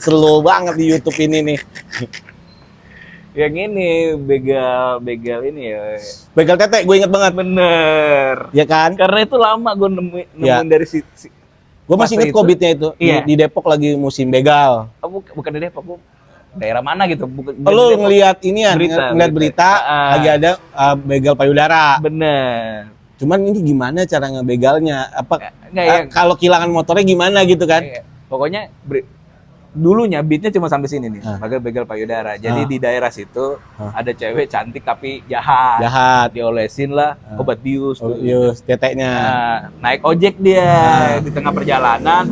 Slow banget di YouTube ini nih. Yang ini begal ini ya. Begal tete, gue inget banget. Bener. Ya kan? Karena itu lama gue nemuin dari gue masih inget COVID-nya itu. Iya. Di Depok lagi musim begal. Bukan di Depok, gue daerah mana gitu. Lo ngelihat ini ya, ngeliat berita lagi ada begal payudara. Bener. Cuman ini gimana cara ngebegalnya? Apa kalau kehilangan motornya gimana gitu kan? Pokoknya dulunya beatnya cuma sampai sini nih, begal payudara. Jadi di daerah situ ada cewek cantik tapi jahat. Diolesin lah obat bius tuh. Bius, teteknya. Naik ojek dia di tengah perjalanan,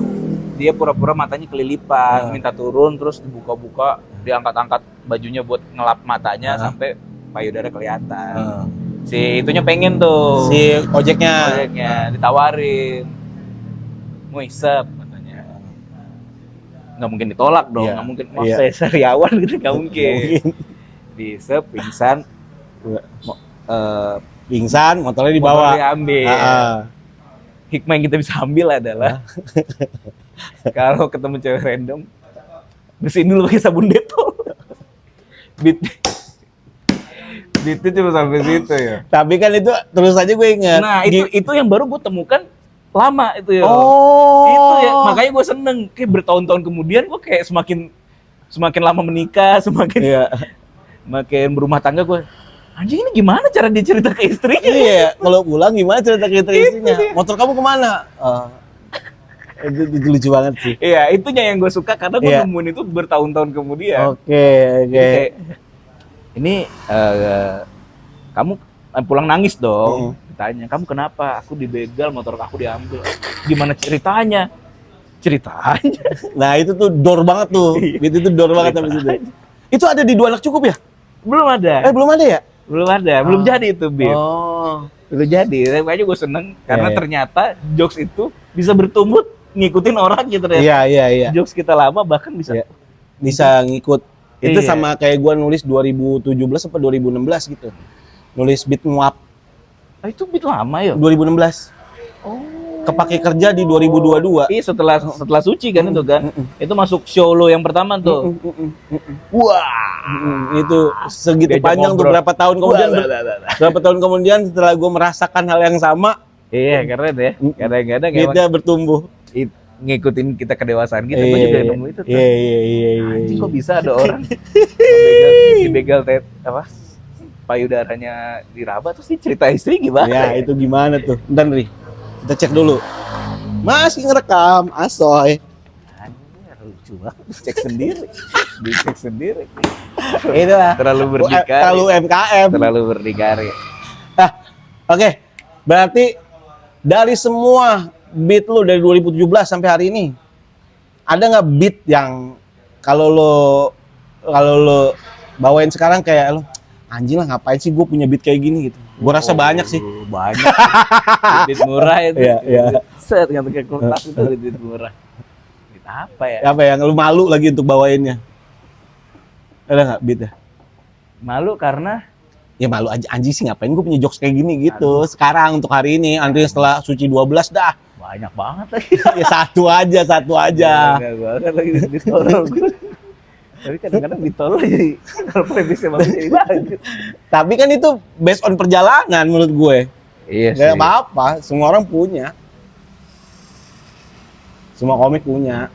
dia pura-pura matanya kelilipan, minta turun, terus dibuka-buka, diangkat-angkat bajunya buat ngelap matanya sampai payudara kelihatan. Si itunya pengen tuh. Si ojeknya ditawarin. Mau isep katanya. Nggak mungkin ditolak dong, nggak mungkin. Saya sariawan gitu, nggak mungkin. Diisep, pingsan. Pingsan, motornya dibawa. Motornya diambil. Hikmah yang kita bisa ambil adalah kalau ketemu cewek random, bersihin dulu pakai sabun Dettol. Itu cuma sampai situ ya. Tapi kan itu terus aja gue ingat. Nah itu yang baru gue temukan lama itu ya. Itu ya, makanya gue seneng. Kayak bertahun-tahun kemudian gue kayak semakin lama menikah, makin berumah tangga gue. Anjing ini gimana cara dia cerita ke istrinya? Iya, kalau pulang gimana cerita ke istrinya? Motor kamu kemana? Itu lucu banget sih. Iya, itunya yang gue suka karena gue nemuin itu bertahun-tahun kemudian. Oke. Ini kamu pulang nangis dong. Ditanya, kamu kenapa? Aku dibegal, motor aku diambil. Gimana ceritanya? Nah itu tuh dor banget tuh. Itu dor banget habis itu. Itu ada di Dua Anak Cukup ya? Belum ada. Belum ada ya? Belum ada. Belum jadi itu, Bib. Belum jadi. Makanya gue seneng karena ternyata jokes itu bisa bertumbuh ngikutin orang gitu ya. Iya. Jokes kita lama bahkan bisa ngikut. Itu sama kayak gue nulis 2017 atau 2016 gitu. Nulis beat nguap. Itu beat lama ya? 2016. Oh. Kepake kerja di 2022. Iya, setelah Suci kan itu kan. Itu masuk show lo yang pertama tuh. Wah. Itu segitu Diajak panjang tuh ngobrol. berapa tahun kemudian berapa tahun kemudian setelah gue merasakan hal yang sama, Iya, keren ya. Kadang-kadang emang kita bertumbuh. ngikutin kita kedewasaan kita. Gue juga nemu itu tuh. Iya. Anjing, kok bisa ada orang dibegal apa? Payudaranya diraba terus dia cerita istri gimana? Ya, itu gimana tuh? Bentar, Ri. Kita cek dulu. Masih ngerekam, asoy. Anjir, lucu banget. Cek sendiri. Dicek sendiri. Itu lah. Terlalu berdikari. Terlalu MKM. Terlalu berdikari. Oke. Berarti dari semua beat lu dari 2017 sampai hari ini, ada nggak beat yang kalau lo bawain sekarang kayak lo anjing lah ngapain sih gue punya beat kayak gini gitu? Gue rasa banyak sih. Banyak. Beat murah itu. Iya. Set yang pakai kertas itu beat murah. Beat apa ya? Apa yang lu malu lagi untuk bawainnya? Ada nggak beat ya? Malu karena Ya malu aja anjing sih ngapain gue punya jokes kayak gini gitu. Sekarang untuk hari ini setelah Suci 12 dah. banyak banget lagi. Ya satu aja. Banyak banget lagi ditolong. Tapi kadang-kadang ditolong jadi kalau premisnya bagus jadi bagus. Tapi kan itu based on perjalanan menurut gue. Iya Gak apa-apa, semua orang punya. Semua komik punya.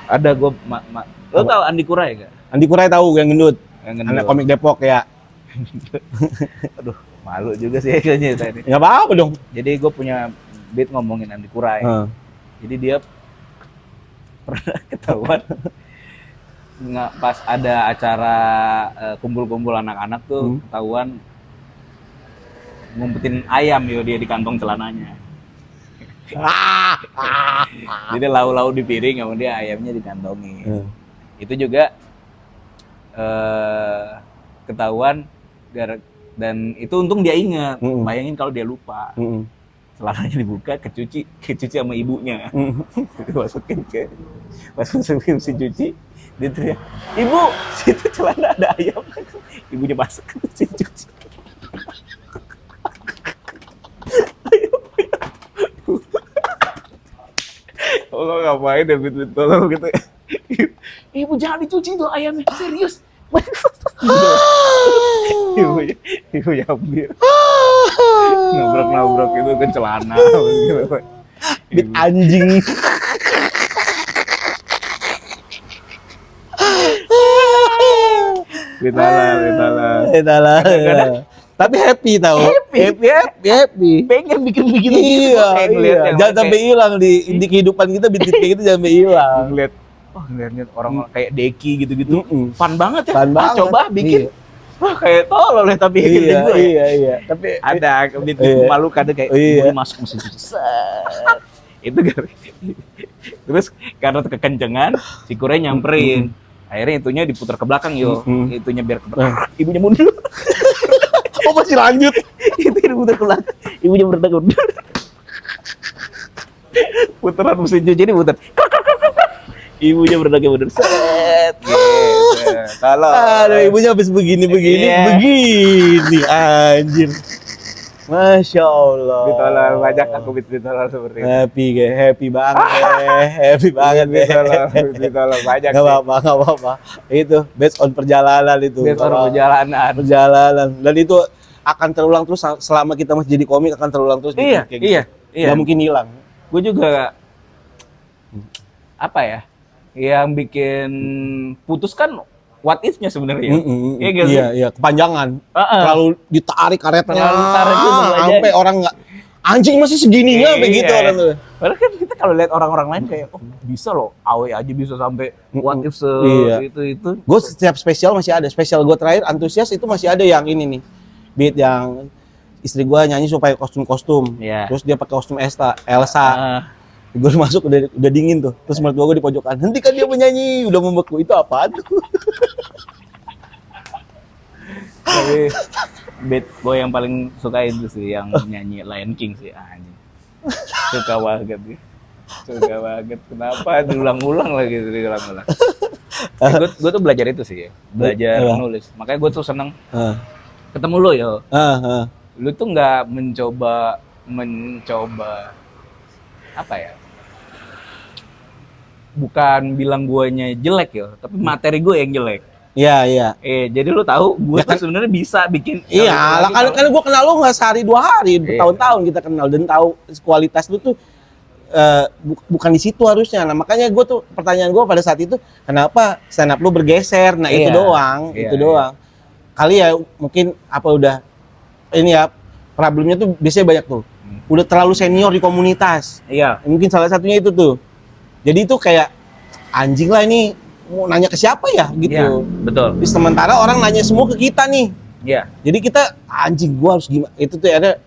Ada gue lo tau Andi Kurai gak? Andi Kurai tahu yang gendut. Yang Anak komik Depok ya. Aduh, malu juga sih kayaknya tadi. Enggak apa-apa dong. Jadi gue punya beat ngomongin Andi Kurai. Jadi dia pernah ketahuan nggak pas ada acara kumpul-kumpul anak-anak tuh ketahuan ngumpetin ayam dia di kantong celananya. Jadi lau-lau di piring, kemudian ayamnya dikantongi. Itu juga ketahuan dan itu untung dia ingat. Bayangin kalau dia lupa. Celananya dibuka, kecuci sama ibunya. Masukin mesin cuci, dia teriak, "Ibu, situ celana ada ayam." Ibunya masuk ke mesin cuci. Oh, ngapain David tolong gitu. Ibu jangan dicuci tuh ayamnya, serius. Ibu ambil. Nabrak itu ke celana. Bit anjing. Bitalah. Tapi happy tau. Happy. Pengen bikin Iya. Jangan sampai hilang di kehidupan kita beat kayak gitu jangan sampai hilang. Ngeliat orang kayak Deki gitu-gitu. Fun banget ya. Fun banget. Coba bikin. Wah, kayak tolol ya tapi iya. Tapi ada beat malu kadang kayak ibunya masuk mesin cuci. Itu terus karena kekencengan si Kurai nyamperin. Akhirnya itunya diputar ke belakang itunya biar ke belakang. Ibunya mundur. Oh masih lanjut. Itu diputar ke belakang. Ibunya mundur. Putaran mesin cuci ini putar. Ibunya mundur. Set. Kalau aduh ibunya habis begini anjir. Masya Allah. Ditolak banyak aku ditolak seperti itu. Happy banget. Ditolak banyak. Gak apa-apa. Itu based on perjalanan itu. Based on perjalanan. Dan itu akan terulang terus selama kita masih jadi komik akan terulang terus. Iya. Gak mungkin hilang. Gue juga apa ya? Yang bikin putus kan what if-nya sebenarnya. Iya, kepanjangan. Terlalu ditarik karetnya. Sampai orang nggak anjing masih segininya begitu orang tuh. Padahal kan kita kalau lihat orang-orang lain kayak bisa loh, awe aja bisa sampai what if itu. Gue setiap spesial masih ada. Spesial gue terakhir antusias itu masih ada yang ini nih. Beat yang istri gue nyanyi supaya kostum-kostum. Terus dia pakai kostum Elsa. Gue masuk udah dingin tuh. Terus menurut gue di pojokan. Hentikan dia menyanyi, udah membeku. Itu apaan tuh? Tapi beat gue yang paling suka itu sih yang nyanyi Lion King sih anjing. Suka banget. Kenapa diulang-ulang lagi. Gue tuh belajar itu sih ya. Belajar Iya. nulis. Makanya gue tuh seneng Heeh. ketemu lo yo. Heeh. Lu tuh nggak mencoba apa ya? Bukan bilang guanya jelek ya, tapi materi gue yang jelek. Iya, iya. Jadi lu tahu gue Ya kan- tuh sebenarnya bisa bikin Iya, lah kan gue kenal lu nggak sehari 2 hari, Iya. bertahun-tahun kita kenal dan tahu kualitas lu tuh bukan di situ harusnya. Nah makanya gue tuh pertanyaan gue pada saat itu kenapa stand up lu bergeser? Nah itu Iya. doang, Iya, itu iya. doang. Kali ya mungkin apa udah ini ya problemnya tuh biasanya banyak tuh. Udah terlalu senior di komunitas. Iya. Mungkin salah satunya itu tuh. Jadi itu kayak anjing lah ini mau nanya ke siapa ya Iya, gitu. betul. Tapi sementara orang nanya semua ke kita nih. Iya. Jadi kita anjing gua harus gimana? Itu tuh ada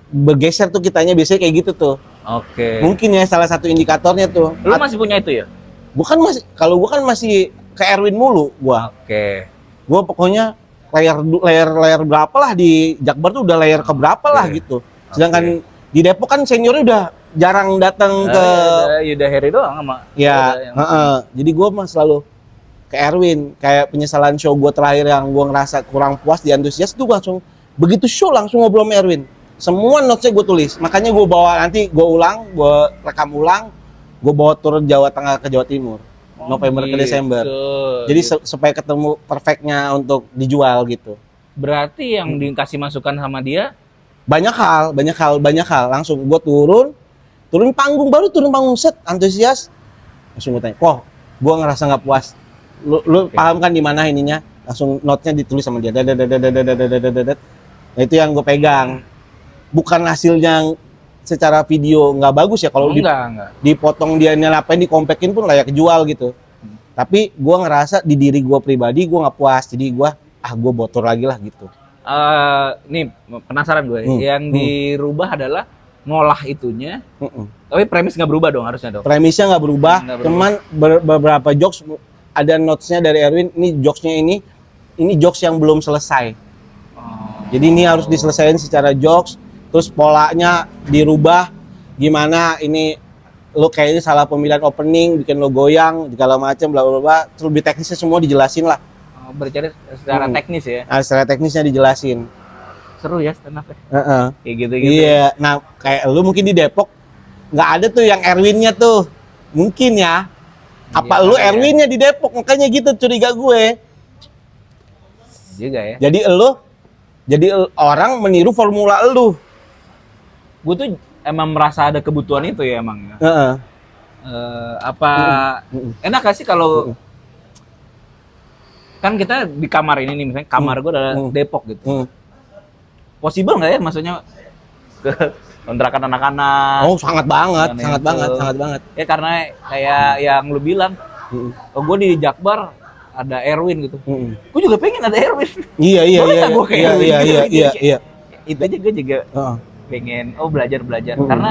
bergeser tuh kitanya biasanya kayak gitu tuh. Oke. Mungkin ya salah satu indikatornya tuh. Lu masih punya itu ya? Kalau gua kan masih ke Erwin mulu gua. Oke. Gua pokoknya layar berapa lah di Jakbar tuh udah layar ke berapa lah Oke. gitu. Sedangkan di Depok kan seniornya udah jarang datang ke Yuda Heri doang sama. ya, Yuda yang- heeh. Jadi gue mah selalu ke Erwin. Kayak penyesalan show gue terakhir yang gue ngerasa kurang puas di antusias tuh langsung begitu show langsung ngobrol sama Erwin. Semua notesnya gue tulis. Makanya gue bawa nanti gue ulang, gue rekam ulang, gue bawa turun Jawa Tengah ke Jawa Timur. November ke gitu. Desember. Jadi supaya ketemu perfectnya untuk dijual gitu. Berarti yang dikasih masukan sama dia, Banyak hal. Langsung gue turun panggung, baru turun panggung set antusias. Langsung gue tanya, kok gue ngerasa nggak puas. Lu Oke. paham kan di mana ininya? Langsung note-nya ditulis sama dia. Nah itu yang gue pegang. Bukan hasilnya yang secara video nggak bagus ya. Kalau enggak. dipotong dia nyalapain, dikompakin pun layak jual gitu. Tapi gue ngerasa di diri gue pribadi gue nggak puas. Jadi gue botor lagi lah gitu. Nih penasaran gue. Yang dirubah adalah ngolah itunya. Mm-mm. Tapi premis nggak berubah dong harusnya dong. Premisnya nggak berubah, Nggak berubah. cuman beberapa jokes ada notesnya dari Erwin. Ini jokesnya ini jokes yang belum selesai. Jadi ini harus diselesaikan secara jokes, terus polanya dirubah. Gimana ini lo kayaknya salah pemilihan opening, bikin lo goyang, segala macam, bla bla bla. Terus lebih teknisnya semua dijelasin lah. Berbicara secara teknis ya. Nah, secara teknisnya dijelasin. Seru ya stand up ya. Heeh. Kayak gitu-gitu. Iya, nah kayak lu mungkin di Depok nggak ada tuh yang Erwinnya tuh, mungkin ya. Apa Iya, lu iya. Erwinnya di Depok, makanya gitu curiga gue. Juga ya. Jadi orang meniru formula lu. Gue tuh emang merasa ada kebutuhan itu ya emang. Ya. Heeh. Apa enak gak sih kalau kan kita di kamar ini nih, misalnya kamar gue adalah Depok gitu. Possible nggak ya maksudnya ke kontrakan anak-anak? Oh sangat banget, Dan sangat itu. banget, sangat banget. Ya karena kayak yang lu bilang, oh, gue di Jakbar ada Erwin gitu. Gue juga pengen ada Erwin. Iya iya Boleh iya nggak gua kayak iya Erwin iya gitu? iya Jadi iya kayak- iya. Itu aja gue juga Heeh. pengen belajar karena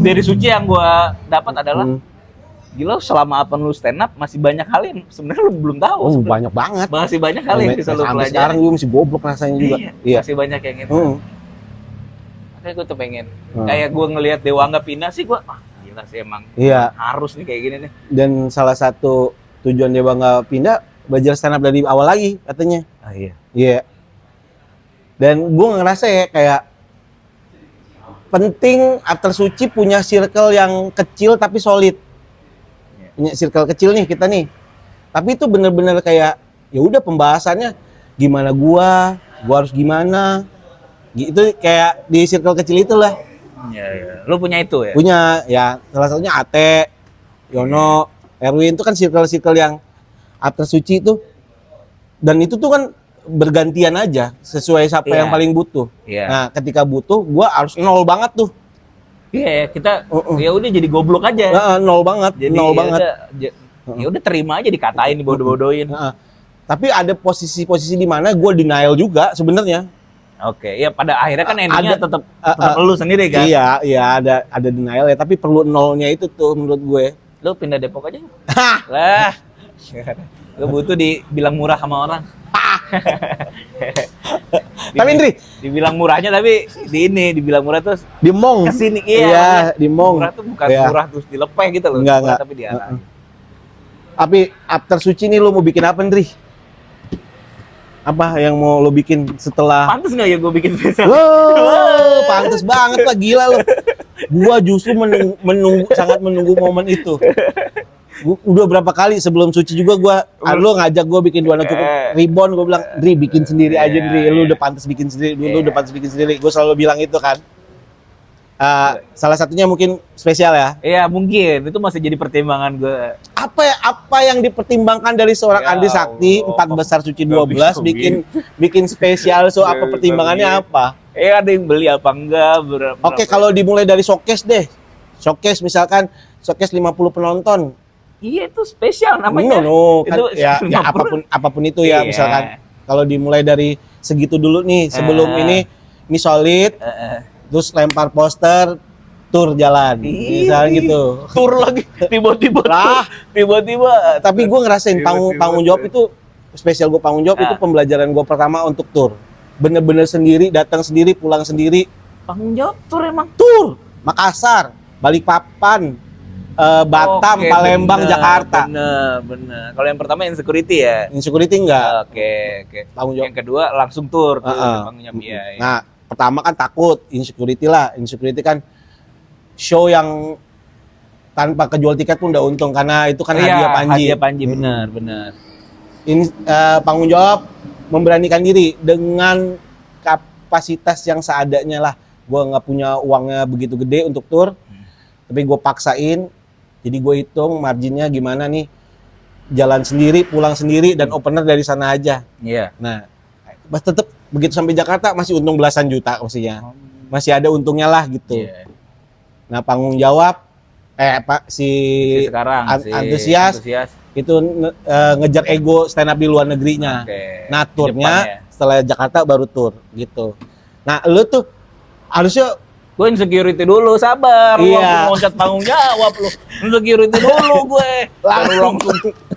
dari Suci yang gue dapat adalah gila selama apa lu stand up masih banyak hal yang sebenarnya lu belum tahu. Oh sebenarnya. banyak banget. Masih banyak hal yang bisa lu Sampai pelajari. sekarang gue masih goblok rasanya juga. Iya. Masih banyak yang itu. Makanya gue tuh pengen. Hmm. Kayak gue ngelihat Dewangga pindah sih gue, gila sih emang. Iya. Harus nih kayak gini nih. Dan salah satu tujuan dia nggak pindah belajar stand up dari awal lagi katanya. Ah iya. Iya. Dan gue ngerasa ya kayak penting After Suci punya circle yang kecil tapi solid. Punya circle kecil nih kita nih. Tapi itu bener-bener kayak ya udah pembahasannya gimana gua harus gimana. Gitu kayak di circle kecil itulah. Iya, iya. Lu punya itu ya? Punya ya salah satunya Ate, Yono, Erwin itu kan circle-circle yang After Suci itu. Dan itu tuh kan bergantian aja sesuai siapa Iya. yang paling butuh. Iya. Nah, ketika butuh gua harus nol banget tuh. Iya, kita ya udah jadi goblok aja. Nah, nol banget, Jadi nol ya banget. udah, ya udah terima aja dikatain, dibodoh-bodohin. Nah, tapi ada posisi-posisi di mana gue denial juga sebenarnya. Oke, ya pada akhirnya kan endingnya Ada- tetap lu sendiri kan. Iya, iya ada denial ya, tapi perlu nolnya itu tuh menurut gue. Lu pindah Depok aja. Lah. Lu butuh dibilang murah sama orang. Tapi Indri, Dibilang murahnya tapi dibilang murah terus di Mong. kesini Iya, di Mong. Murah tuh bukan Iya. murah terus dilepeh gitu loh. Enggak, Murah enggak. tapi diarahin. Tapi after suci nih lu mau bikin apa, Ndri? Apa yang mau lu bikin setelah? Pantes nggak ya gue bikin spesial? Wow, pantes banget lah, gila lu. Gua justru sangat menunggu momen itu. Udah berapa kali sebelum suci juga lu ngajak gua bikin dua anak cukup ribon, gua bilang, "Dri, bikin sendiri aja, Dri. Lu udah pantas bikin sendiri, lu udah pantas bikin sendiri." Gua selalu bilang itu kan. Salah satunya mungkin spesial ya. Iya mungkin itu masih jadi pertimbangan gue. Apa yang dipertimbangkan dari seorang Ya Andi Sakti, Allah. 4 besar suci 12 bikin spesial, so apa pertimbangannya apa? Ada yang beli apa enggak? Oke, kalau dimulai dari showcase deh. Showcase misalkan showcase 50 penonton. Iya itu spesial namanya. No, kan, Itu ya 50. apapun itu ya, Iya. misalkan kalau dimulai dari segitu dulu nih, sebelum ini solid, terus lempar poster, tur jalan, misalnya gitu. Tur lagi tiba-tiba Lah. tiba-tiba. Tapi gue ngerasain Tiba-tiba tanggung jawab itu spesial, gue tanggung jawab itu pembelajaran gue pertama untuk tur. Bener-bener sendiri, datang sendiri, pulang sendiri. Tanggung jawab tur emang. Tur, Makassar, Balikpapan, Batam, Oke, Palembang, bener, Jakarta. Bener. Kalau yang pertama insecurity ya. Insecurity enggak, Oke. tanggung jawab. Yang kedua langsung tur. Heeh. Iya. Nah, pertama kan takut, insecurity lah. Insecurity kan show yang tanpa kejual tiket pun udah untung, karena itu kan hadiah Panji. Hadiah Panji, benar. Ini tanggung jawab memberanikan diri dengan kapasitas yang seadanya lah. Gue nggak punya uangnya begitu gede untuk tur, tapi gue paksain. Jadi gue hitung marginnya gimana nih, jalan sendiri, pulang sendiri, dan opener dari sana aja. Iya. Nah, pas tetep begitu sampai Jakarta masih untung belasan juta maksudnya. Masih ada untungnya lah gitu. Iya. Nah, panggung jawab si Sekarang si antusias itu ngejar ego stand up di luar negerinya. Oke. Nah, Di turnya depan ya. setelah Jakarta baru tur gitu. Nah, lu tuh harusnya Gue insecurity dulu, sabar. Lu Iya. langsung loncat tanggung jawab lu. Insecurity dulu gue. Langsung.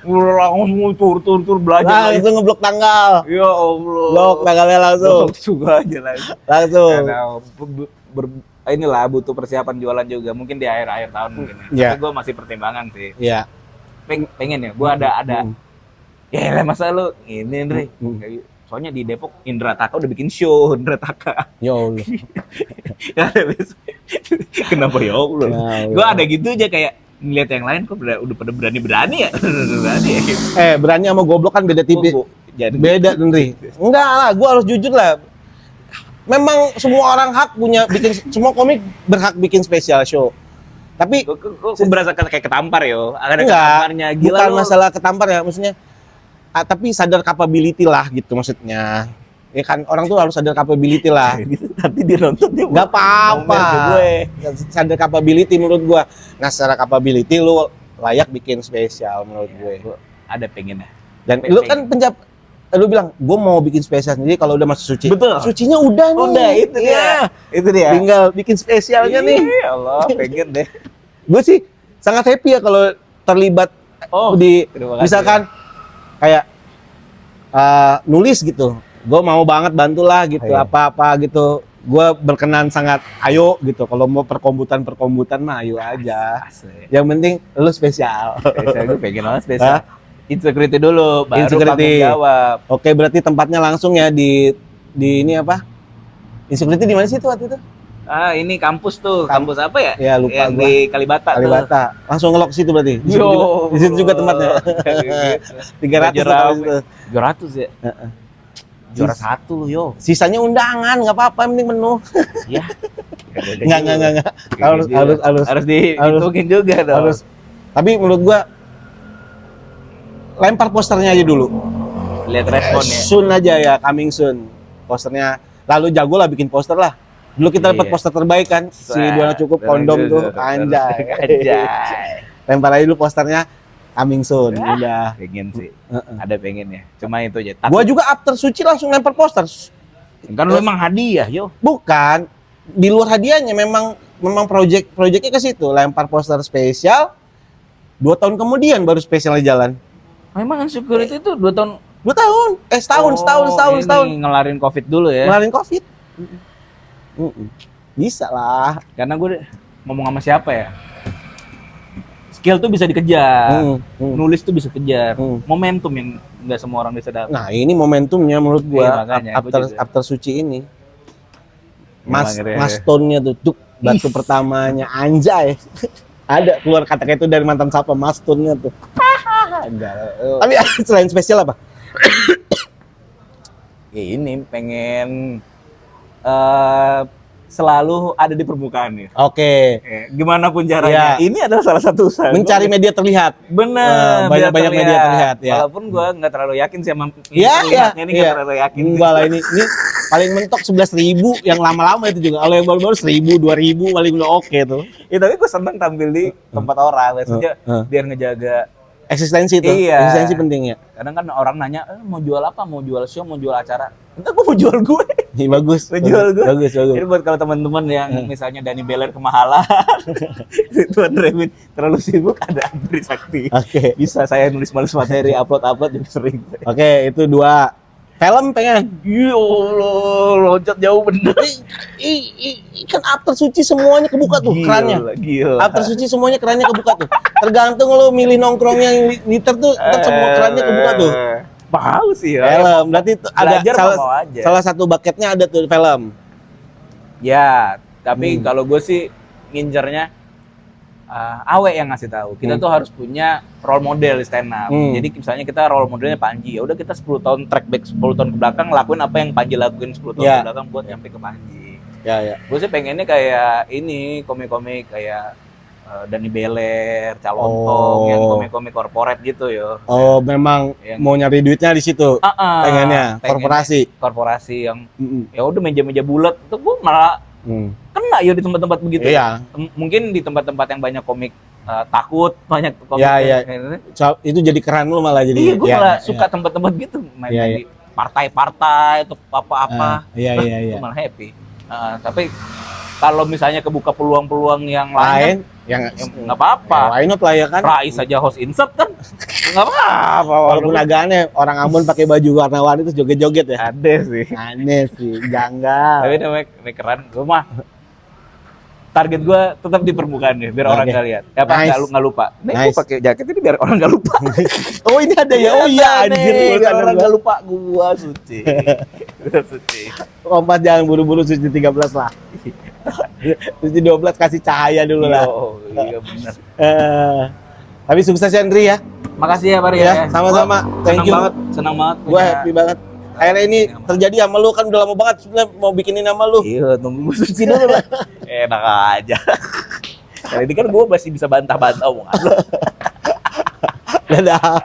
Langsung tur belajar. langsung ngeblok tanggal. Ya Allah. Blok tanggalnya langsung. Juga aja lagi. Langsung. Karena inilah butuh persiapan jualan juga. Mungkin di akhir tahun mungkin. Iya. Tapi gue masih pertimbangan sih. Iya. Pengen ya. Gue ada. Ya lah masa lu ini Ndre. Hmm. Soalnya di Depok Indra Taka udah bikin show Indra Taka. Ya Allah. Kenapa ya Allah? Ya Allah. Gue ada gitu aja kayak ngeliat yang lain kok udah pada berani ya. Berani ya. Berani sama goblok kan beda tipis. Jadi Beda, Ndri. Enggak lah, gua harus jujur lah. Memang semua orang hak punya semua komik berhak bikin spesial show. Tapi gue berasa kayak ketampar yo. Ada enggak, ketamparnya gila bukan lu. masalah ketampar ya, maksudnya. Tapi sadar capability lah gitu maksudnya. Ya kan orang tuh harus sadar capability lah. Nanti dia nonton dia Enggak apa-apa. gue. Sadar capability menurut gua. Nah, secara capability lu layak bikin spesial menurut gue. Ada pengennya. Dan lu kan lu bilang, gue mau bikin spesial sendiri kalau udah masuk suci. Betul. Sucinya udah nih. Udah itu dia. Iya. Itu dia. Tinggal bikin spesialnya nih. Ya Allah, pengen deh. Gue sih sangat happy ya kalau terlibat di terima kasih. misalkan kayak nulis gitu. Gue mau banget bantulah gitu, Ayo. apa-apa gitu. Gue berkenan sangat, ayo gitu. Kalau mau perkombutan mah ayo aja. Asik. Yang penting lu spesial. Spesial gue pengen banget spesial. Insecurity dulu, baru Insecurity. tanggung jawab. Oke, berarti tempatnya langsung ya di ini apa? Insecurity di mana sih tuh waktu itu? Ini kampus tuh, kampus apa ya? Ya lupa Yang gua. di Kalibata. Kalibata. Langsung ngelok situ berarti. Di situ Yo. juga, di situ juga tempatnya. 300 Juara tuh itu. 200 ya? Juara 1 lu yo. Sisanya undangan, nggak apa-apa, yang penting menu. Ya. Enggak. Harus dihitungin juga dong. harus. Tapi menurut gua lempar posternya aja dulu. Lihat responnya. Soon aja ya, coming soon. Posternya. Lalu jago lah bikin poster lah. Dulu kita dapat Iya. poster terbaik kan, si Dua Anak Cukup kondom tuh, anjay. Anjay. Lempar aja dulu posternya, coming soon, udah. Pengen sih. Heeh. Ada pengen ya. Cuma itu aja. Gua juga after suci langsung lempar poster. Kan lu emang hadiah, yo. Bukan, di luar hadiahnya memang proyeknya ke situ, lempar poster spesial. 2 tahun kemudian baru spesialnya jalan. Memang insecurity itu 2 tahun. 2 tahun, setahun. Ini ngelarin COVID dulu ya. Ngelarin COVID. Bisa lah. Karena gue ngomong sama siapa ya? skill tuh bisa dikejar, Nulis nulis tuh bisa kejar, momentum yang nggak semua orang bisa dapat. Nah, ini momentumnya menurut Iya, gua makanya, gua juga. after suci ini. Emang keren. Mas Stone-nya tuh, cuk, batu pertamanya anjay. Ada keluar kata-kata itu dari mantan siapa, Mas Stone-nya tuh. Tapi selain spesial apa? Ya ini pengen selalu ada di permukaan nih. Oke. Gimana pun caranya. Iya. Ini adalah salah satu usaha. Mencari media terlihat. Bener, biar Banyak media terlihat ya. Walaupun gua nggak terlalu yakin sih sama Iya, terlihatnya ini nggak terlalu yakin. Enggak lah ini paling mentok 11.000 yang lama-lama itu juga. Kalau yang baru-baru 1.000, 2.000 paling udah oke tuh. Ya, tapi gue seneng tampil di tempat orang, maksudnya biar ngejaga Eksistensi tuh. Iya. Eksistensi penting ya. Kadang kan orang nanya, mau jual apa? Mau jual show, mau jual acara? Entar gue mau jual gue. Iya bagus. Mau jual gue. Bagus. Jadi buat kalau teman-teman yang misalnya Dani Beler kemahalan, Tuan Remin terlalu sibuk, ada Andri Sakti. Oke. Bisa saya nulis materi, upload juga sering. Oke, itu 2. Film pengen. Ya Allah, loncat jauh bener. Kan after suci semuanya kebuka tuh kerannya. Gila. After suci semuanya kerannya kebuka tuh. Tergantung lo milih nongkrongnya yang liter tuh, ntar semua kerannya kebuka tuh. Mau sih ya. Film, berarti itu ada Belajar mau aja. salah satu bucketnya ada tuh film. Ya, tapi kalau gue sih ngincernya Awe yang ngasih tahu. Kita tuh harus punya role model di stand up. Jadi misalnya kita role modelnya Panji. Ya udah kita 10 tahun track back 10 tahun ke belakang lakuin apa yang Panji lakuin 10 tahun ke belakang buat nyampe ke Panji. Ya. Gue sih pengennya kayak ini komik-komik kayak Dani Beler, Calontong, yang komik-komik korporat gitu ya. Oh, memang mau nyari duitnya di situ. Pengennya korporasi yang ya udah meja-meja bulat itu gue malah kena ya di tempat-tempat begitu. Iya. Mungkin di tempat-tempat yang banyak komik takut, banyak komik. Iya. Itu jadi keren lu malah jadi. Iya, gue malah suka tempat-tempat gitu, main di partai-partai atau apa-apa. Iya. Itu malah happy. Tapi kalau misalnya kebuka peluang-peluang yang lain, yang nggak apa-apa. Why not lah ya kan? Rais aja host insert kan, nggak apa-apa. Walaupun agak aneh, orang Ambon pakai baju warna-warni terus joget-joget ya. Aneh sih, janggal. Tapi namanya keren. Gue mah target gue tetap di permukaan nih, biar orang nggak lihat. Ya apa nggak lupa. Gue pakai jaket ini biar orang nggak lupa. Oh ini ada ya? Oh iya, anjir. Biar orang nggak lupa gue suci. Kompas jangan buru-buru suci 13 lah. Suci 12 kasih cahaya dulu lah. Iya benar. Tapi sukses ya Andri ya. Makasih ya Pak ya. Sama-sama. Thank you. Senang banget. Gue happy banget. Akhirnya ini terjadi sama lu kan udah lama banget sebenarnya mau bikinin nama lu. Iya, tunggu gue suci dulu lah. Enak aja. Kali ini kan gue masih bisa bantah-bantah omongan lu. Dadah.